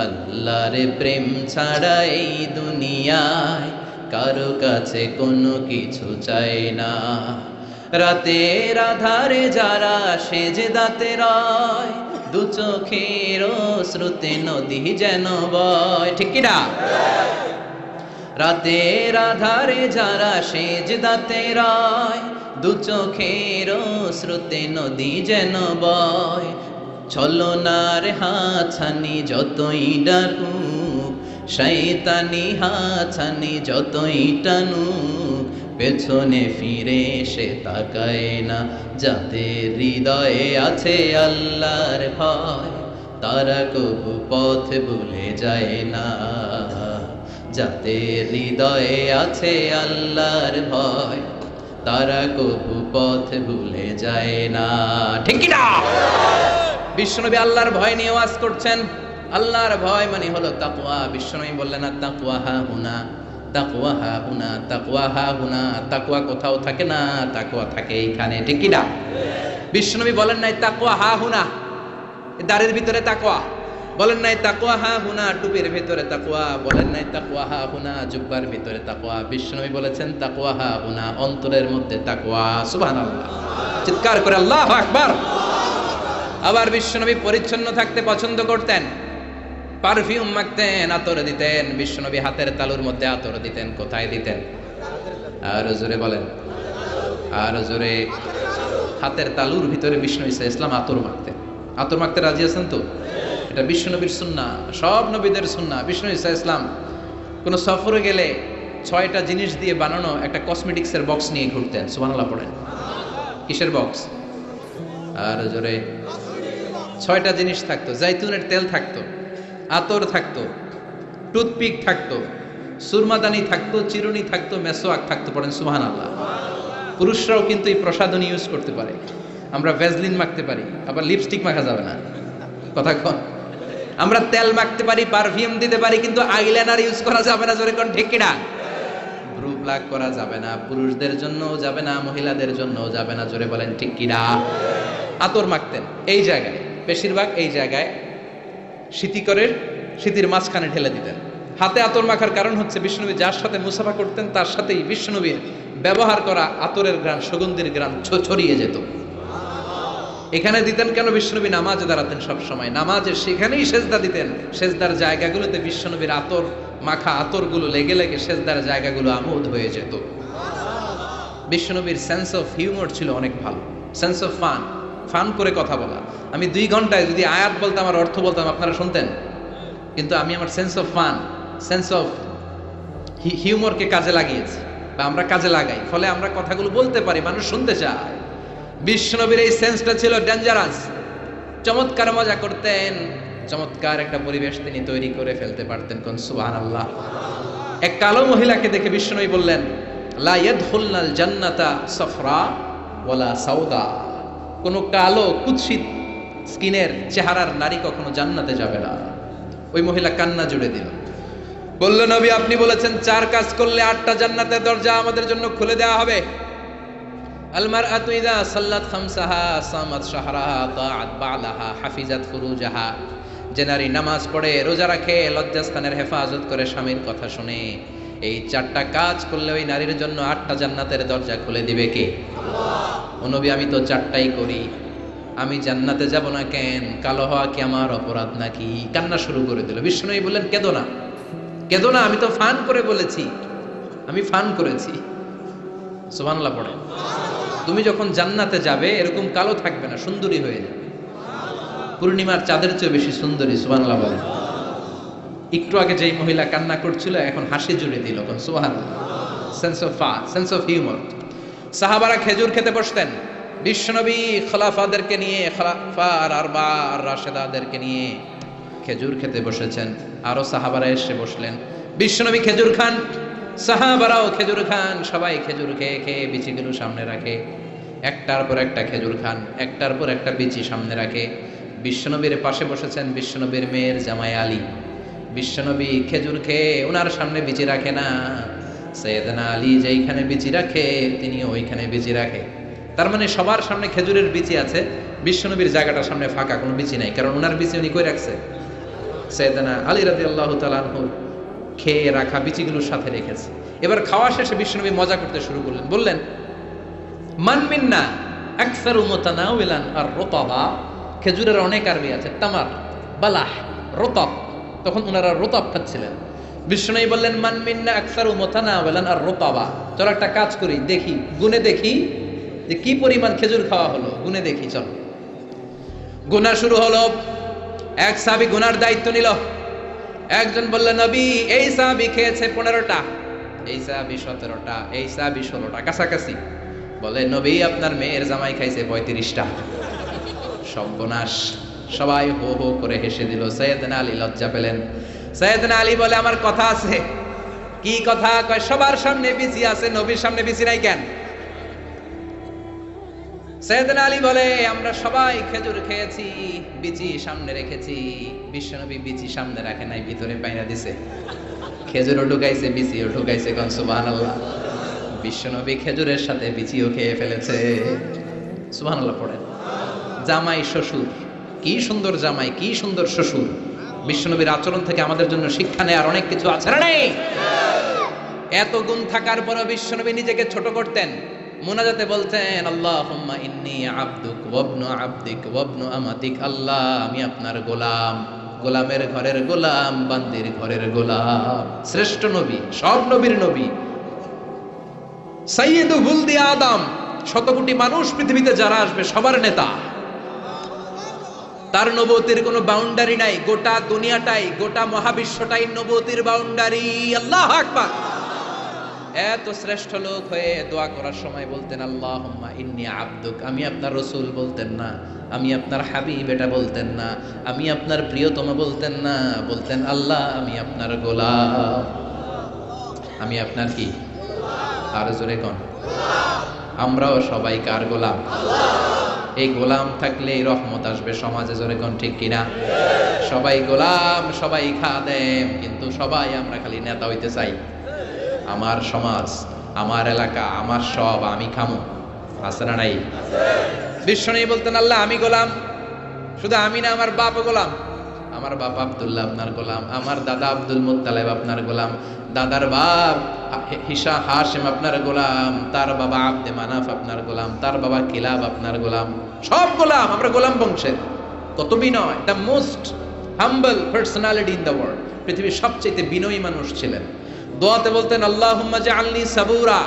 আল্লাহর প্রেম ছাড়া এই দুনিয়ায় কারো কাছে কোনো কিছু চায় না। রাতের আধারে যারা সেজদাতে রয়, দু চোখের শ্রুতে নদী যেন বয়। ঠিক কি না? রাতের আধারে যারা সেজদাতে রয়, দু চোখের শ্রুতে নদী যেন বয়। ছলনার হাছানি যতই ডাকুক, শয়তানি হাছানি যতই টানুক, পেছনে ফিরে সে তাকায় না। যাদের হৃদয়ে আছে আল্লাহর ভয়, তারা কবু পথ ভুলে যায় না। যাদের হৃদয়ে আছে আল্লাহর ভয়, তারা কবু পথ ভুলে যায় না। ঠিক কি না? বিশ্বনবী আল্লাহর ভয় নিয়ে ওয়াজ করছেন। আল্লাহর ভয় মানে হলো তাকওয়া। বিশ্বনবী বললেন তাকওয়া হাহুনা, তাকওয়া হাহুনা, তাকওয়া হাহুনা। তাকওয়া কোথাও থাকে না, তাকওয়া থাকে এইখানে। ঠিক কি না? বিশ্বনবী বলেন নাই তাকওয়া হাহুনা, দাড়ির ভিতরে তাকওয়া। বলেন নাই তাকওয়া হাহুনা, টুপির ভিতরে তাকওয়া। বলেন নাই তাকওয়া হাহুনা, জুব্বার ভিতরে তাকওয়া। বিশ্বনবী বলেছেন তাকওয়া হাহুনা, অন্তরের মধ্যে তাকওয়া। সুবহানাল্লাহ, চিৎকার করে আল্লাহু আকবার। আবার বিশ্বনবী পরিচ্ছন্ন থাকতে পছন্দ করতেন। পারফিউম মাখতেন, আতর দিতেন। বিশ্বনবী হাতের তালুর মধ্যে আতর দিতেন। কোথায় দিতেন? আর জোরে বলেন, আর জোরে। হাতের তালুর ভিতরে বিশ্বনবী সাল্লাল্লাহু আলাইহি ওয়াসাল্লাম আতর মাখতেন। আতর মাখতে রাজি আছেন তো? এটা বিশ্বনবীর সুন্নাহ, সব নবীদের সুন্নাহ। বিশ্বনবী সাল্লাল্লাহু আলাইহি ওয়াসাল্লাম কোন সফরে গেলে 6টা জিনিস দিয়ে বানানো একটা কসমেটিক্সের বক্স নিয়ে ঘুরতেন। সুবহানাল্লাহ পড়েন। কিসের বক্স? আর জোরে। 6টা জিনিস থাকতো। জাইতুনের তেল থাকতো, আতর থাকতো, টুথপিক থাকতো, সুরমাদানি থাকতো, চিরুনি থাকতো, মেসোয়াক থাকতো। পড়েন সুবহানাল্লাহ। পুরুষরাও কিন্তু এই প্রসাধনী ইউজ করতে পারে। আমরা ভ্যাসলিন মাখতে পারি, আবার লিপস্টিক মাখা যাবে না। কথা কন। আমরা তেল মাখতে পারি, পারফিউম দিতে পারি, কিন্তু আইলাইনার ইউজ করা যাবে না। জোরে কোন ঠিক কি না? ব্রু প্লাক করা যাবে না, পুরুষদের জন্যও যাবে না, মহিলাদের জন্যও যাবে না। জোরে বলেন ঠিক কি না? আতর মাখতেন এই জায়গায়, বেশিরভাগ এই জায়গায় শীতির মাঝখানে ঢেলে দিতেন। হাতে আতর মাখার কারণ হচ্ছে বিশ্বনবী যার সাথে মুসাফা করতেন তার সাথেই বিশ্বনবীর ব্যবহার করা আতরের ঘ্রাণ, সুগন্ধির ঘ্রাণ ছড়িয়ে যেত। এখানে দিতেন কেন? বিশ্বনবী নামাজে দাঁড়াতেন সব সময়, নামাজে সেখানেই সেজদা দিতেন। সেজদার জায়গাগুলোতে বিশ্বনবীর আতর মাখা আতরগুলো লেগে লেগে সেজদার জায়গাগুলো আমোদ হয়ে যেত। বিশ্বনবীর সেন্স অফ হিউমার ছিল অনেক ভালো, সেন্স অফ ফান করে কথা বলা। আমি 2 ঘন্টায় যদি আয়াত বলতাম আর অর্থ বলতাম আপনারা শুনতেন, কিন্তু আমি আমার sense of fun, sense of হিউমারকে কাজে লাগিয়েছি, বা আমরা কাজে লাগাই, ফলে আমরা কথাগুলো বলতে পারি, মানুষ শুনতে চায়। বিশ্বনবীর এই সেন্সটা ছিল ডেঞ্জারাস। চমৎকার মজা করতেন, চমৎকার একটা পরিবেশ তিনি তৈরি করে ফেলতে পারতেন। কোন সুবহানাল্লাহ। এক কালো মহিলাকে দেখে বিশ্বনবী বললেন, লা ইয়াদখুলনাল জান্নাতা সাফরা ওয়ালা সাউদা। কোন কালো কুৎসিত স্কিনের চেহারার নারী কখনো জান্নাতে যাবে না। ওই মহিলা কান্না জুড়ে দিল, বলল, নবী আপনি বলেছেন 4 কাজ করলে 8টা জান্নাতের দরজা আমাদের জন্য খুলে দেওয়া হবে। আল মারআতু ইযা সাল্লাত খামসাহা সামাত শাহরাহা তাআত বালাহা হাফিজাত ফুরুজাহা। যে নারী নামাজ পড়ে, রোজা রাখে, লজ্জাস্থানের হেফাজত করে, স্বামীর কথা শুনে, এই 4টা কাজ করলে ওই নারীর জন্য 8টা জান্নাতের দরজা খুলে দিবে কে? আল্লাহ। ও নবী আমি তো 4টাই করি, আমি জান্নাতে যাব না কেন? কালো হওয়া কি আমার অপরাধ নাকি? কান্না শুরু করে দিল। বিশ্বনবী বললেন, কেঁদো না, কেঁদো না, আমি তো ফান করে বলেছি, আমি ফান করেছি। সুবহানাল্লাহ পড়ে। তুমি যখন জান্নাতে যাবে এরকম কালো থাকবে না, সুন্দরী হয়ে যাবে, পূর্ণিমার চাঁদের চেয়ে বেশি সুন্দরী। সুবহানাল্লাহ বলে। একটু আগে যেই মহিলা কান্না করছিল এখন হাসি জুড়ে দিল। সুবহানাল্লাহ। Sense of humour. সাহাবারা খেজুর খেতে বসতেন, বিশ্বনবী খলাফাদেরকে নিয়ে, খলাফা আর আরবা আর রাশেদাদেরকে নিয়ে খেজুর খেতে বসেছেন। আরো সাহাবারা এসে বসলেন, বিশ্বনবী খেজুর খান, সাহাবারাও খেজুর খান। সবাই খেজুর খেয়ে খেয়ে বিচিগুলো সামনে রাখে, একটার পর একটা খেজুর খান, একটার পর একটা বিচি সামনে রাখে। বিশ্বনবীর পাশে বসেছেন বিশ্বনবীর মেয়ের জামাই আলী। বিশ্বনবী খেজুর খেয়ে ওনার সামনে বিচি রাখে না, সাইয়েদনা আলী যেইখানে বিচি রাখে তিনি ওইখানে বিচি রাখে। তার মানে সবার সামনে খেজুরের বিচি আছে, বিশ্বনবীর জায়গাটার সামনে ফাঁকা, কোনো বিচি নাই, কারণ ওনার বিচি উনি কই রাখছে, সাইয়েদনা আলী রাদিয়াল্লাহু তাআলা আনহু খেয়ে রাখা বিচিগুলোর সাথে রেখেছে। এবার খাওয়া শেষে বিশ্বনবী মজা করতে শুরু করলেন, বললেন মান মিন্না আকসারু মুতানাওয়ালান আর রুতাবা। খেজুরের অনেক আরবি আছে, তামার, বালাহ, রতাব। তখন ওনারা রতাব খাচ্ছিলেন। বিশ্বনবী বললেন মান মিন্না আকসারু মুতানাওয়ালান আর রুতাবা। চলো একটা কাজ করি, দেখি, গুনে দেখি যে কি পরিমাণ খেজুর খাওয়া হলো, গুনে দেখি। চলো গুনা শুরু হলো। এক সাহাবী গুনার দায়িত্ব নিল। একজন বললেন নবী এই সাহাবী খেয়েছে 15টা, এই সাহাবী 17টা, এই সাহাবী 16টা, কাছাকাছি। বলে নবী আপনার মেয়ের জামাই খাইছে 35টা। সর্বনাশ। সবাই হো হো করে হেসে দিল। সাইয়েদনা আলী লজ্জা পেলেন। সাইয়েদনা আলী বলে আমার কথা আছে। কি কথা? কয় সবার সামনে বিচি আছে, নবীর সামনে বিচি নাই কেন? সাইয়েদনা আলী বলে আমরা সবাই খেজুর খেয়েছি, বিচি সামনে রেখেছি, বিশ্বনবী বিচি সামনে রাখে নাই, ভিতরে বাইনা দিছে। খেজুরও ঢুকাইছে, বিচিও ঢুকাইছে। কোন সুবহানাল্লাহ। বিশ্বনবী খেজুরের সাথে বিচিও খেয়ে ফেলেছে। সুবহানাল্লাহ পড়েন। জামাই শ্বশুর, কি সুন্দর জামাই, কি সুন্দর শ্বশুর। বিশ্বনবীর আচরণ থেকে আমাদের জন্য শিক্ষা নেওয়ার অনেক কিছু আছে না নেই? এত গুণ থাকার পরও বিশ্বনবী নিজেকে ছোট করতেন। মুনাজাতে বলতেন আল্লাহুম্মা ইন্নী আবদুক ওয়া ইবনু আবদিক ওয়া ইবনু আমাতিক। আল্লাহ আমি আপনার গোলাম, গোলামের ঘরের গোলাম, বান্দির ঘরের গোলাম। শ্রেষ্ঠ নবী, সব নবীর নবী, সাইয়্যিদু ওয়ালদি আদম। শত কোটি মানুষ পৃথিবীতে যারা আসবে সবার নেতা। তার নবুয়তের কোনো বাউন্ডারি নাই। গোটা দুনিয়াটাই, গোটা মহাবিশ্বটাই নবুয়তের বাউন্ডারি। আল্লাহু আকবার। এত শ্রেষ্ঠ লোক হয়ে দোয়া করার সময় বলতেন আল্লাহুম্মা ইন্নী আবদুক। আমি আপনার রাসূল বলতেন না, আমি আপনার হাবিব এটা বলতেন না, আমি আপনার প্রিয়তম বলতেন না, বলতেন আল্লাহ আমি আপনার গোলাম। আমি আপনার কি? আর জোরে কোন? আমরাও সবাই কার গোলাম? এই গোলাম থাকলে রহমত আসবে সমাজে। জোরে কোন ঠিক কিনা? সবাই গোলাম, সবাই খাদেম, কিন্তু সবাই আমরা খালি নেতা হইতে চাই। আমার সমাজ, আমার এলাকা, আমার সব আমি খামু, আছে না নাই? বিশ্বনবী বলতেন আল্লাহ আমি গোলাম, শুধু আমি না, আমার বাপও গোলাম। আমার বাপ আব্দুল্লাহ আপনার গোলাম, আমার দাদা আব্দুল মুত্তালিব আপনার গোলাম, দাদার বাপ হাশিম আপনার গোলাম, তার বাবা আব্দে মানাফ আপনার গোলাম, তার বাবা কিলাব আপনার গোলাম। সব গোলাম, আমরা গোলাম বংশের। কত বিনয়! The most humble personality in the world. পৃথিবীর সবচেয়ে বিনয়ী মানুষ ছিলেন। দোয়াতে বলতেন আল্লাহুম্মা জাআলনি সাবুরা।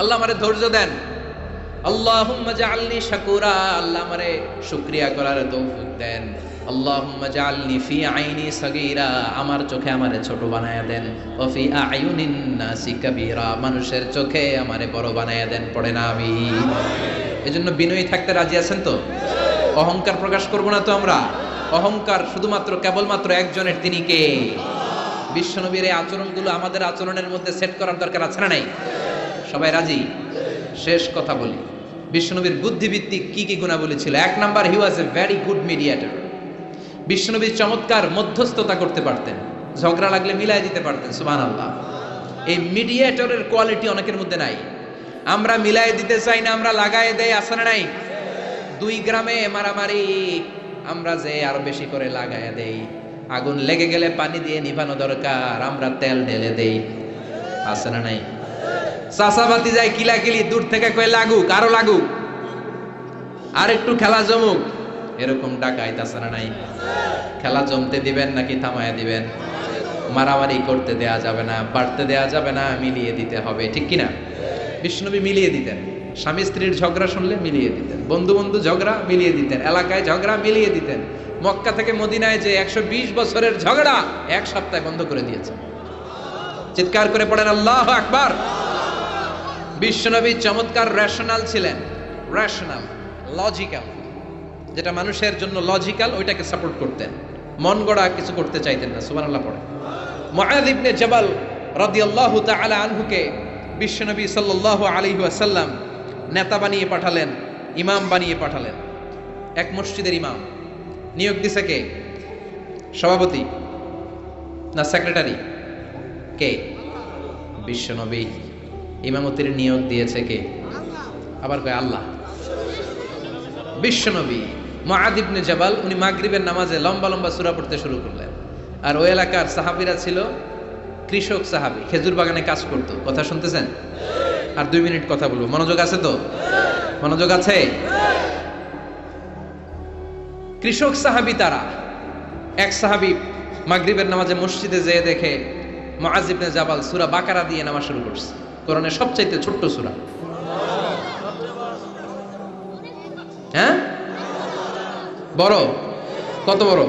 আল্লাহ আমারে ধৈর্য দেন। আল্লাহুম্মা জাআলনি শাকুরা। আল্লাহ আমারে শুকরিয়া করার তৌফিক দেন। আল্লাহুম্মা জাআলনি ফি আইনি সাগীরা। আমার চোখে আমারে ছোট বানায়া দেন। ওয়া ফি আয়ুনিন নাসি কাবীরা। মানুষের চোখে আমারে বড় বানায়া দেন। পড়েন আমিন। এজন্য বিনয়ী থাকতে রাজি আছেন তো? অহংকার প্রকাশ করব না তো আমরা? অহংকার শুধুমাত্র কেবলমাত্র একজনের, তিনি কে? বিশ্বনবীর এই আচরণগুলো আমাদের আচরণের মধ্যে সেট করার দরকার আছে না নাই? সবাই রাজি? শেষ কথা বলি, বিশ্বনবীর বুদ্ধিভিত্তিক কি কি গুণাবলী ছিল। 1 number, he was a very good mediator. বিশ্বনবী চমৎকার মধ্যস্থতা করতে পারতেন, ঝগড়া লাগলে মিলাই দিতে পারতেন। সুবহানাল্লাহ। এই মিডিয়েটরের কোয়ালিটি অনেকের মধ্যে নাই। আমরা মিলাই দিতে চাই না, আমরা লাগায় দেই, আছে না নাই? 2 গ্রামে মারামারি, আমরা যে আরো বেশি করে লাগায় দেই। আগুন লেগে গেলে পানি দিয়ে নিভানো দরকার, আমরা তেল ঢেলে দেই, আছে না নাই? চাচাবাতি যায় কিলাকিলি, দূর থেকে কয়ে লাগুক, আরো লাগুক, আর একটু খেলা জমুক, এরকম ডাকাইত, আছে না নাই? খেলা জমতে দিবেন নাকি থামায়া দিবেন? মারামারি করতে দেয়া যাবে না, বাড়তে দেয়া যাবে না, মিলিয়ে দিতে হবে, ঠিক কিনা? বিশ্বনবী মিলিয়ে দিতেন। স্বামী স্ত্রীর ঝগড়া শুনলে মিলিয়ে দিতেন, বন্ধু বন্ধু ঝগড়া মিলিয়ে দিতেন, এলাকায় ঝগড়া মিলিয়ে দিতেন। মক্কা থেকে মদিনায় যে 120 বছরের ঝগড়া এক সপ্তাহে বন্ধ করে দিয়েছে। চিৎকার করে পড়েন আল্লাহু আকবার। বিশ্বনবী চমৎকার রেশনাল ছিলেন, রেশনাল, লজিক্যাল। যেটা মানুষের জন্য লজিক্যাল ওইটাকে সাপোর্ট করতেন, মন গড়া কিছু করতে চাইতেন না। সুবহানাল্লাহ পড়ে। মুআয ইবনে জাবাল রাদিয়াল্লাহু তাআলা আনহুকে বিশ্বনবী সাল্লাল্লাহু আলাইহি ওয়াসাল্লাম নেতা বানিয়ে পাঠালেন, ইমাম বানিয়ে পাঠালেন। এক মসজিদের ইমাম। নিয়োগ দিছে কে? সভাপতি না সেক্রেটারি? কে? বিশ্বনবী। ইমামতির নিয়োগ দিয়েছে কে? আবার কয় আল্লাহ। বিশ্বনবী। মুআয ইবনে জাবাল উনি মাগরিবের নামাজে লম্বা লম্বা সূরা পড়তে শুরু করলেন। আর ওই এলাকার সাহাবীরা ছিল কৃষক সাহাবী, খেজুর বাগানে কাজ করত। কথা শুনতেছেন? আর 2 মিনিট কথা বলবো, মনোযোগ আছে তো? মনোযোগ আছে? কৃষক সাহাবী তারা। এক সাহাবী মাগরিবের নামাজে মসজিদে যেয়ে দেখে মুআয ইবনে জাবাল সূরা বাকারা দিয়ে নামাজ শুরু করছে, কোরআনের সবচাইতে ছোট্ট সূরা। হ্যাঁ, বড়? কত বড়?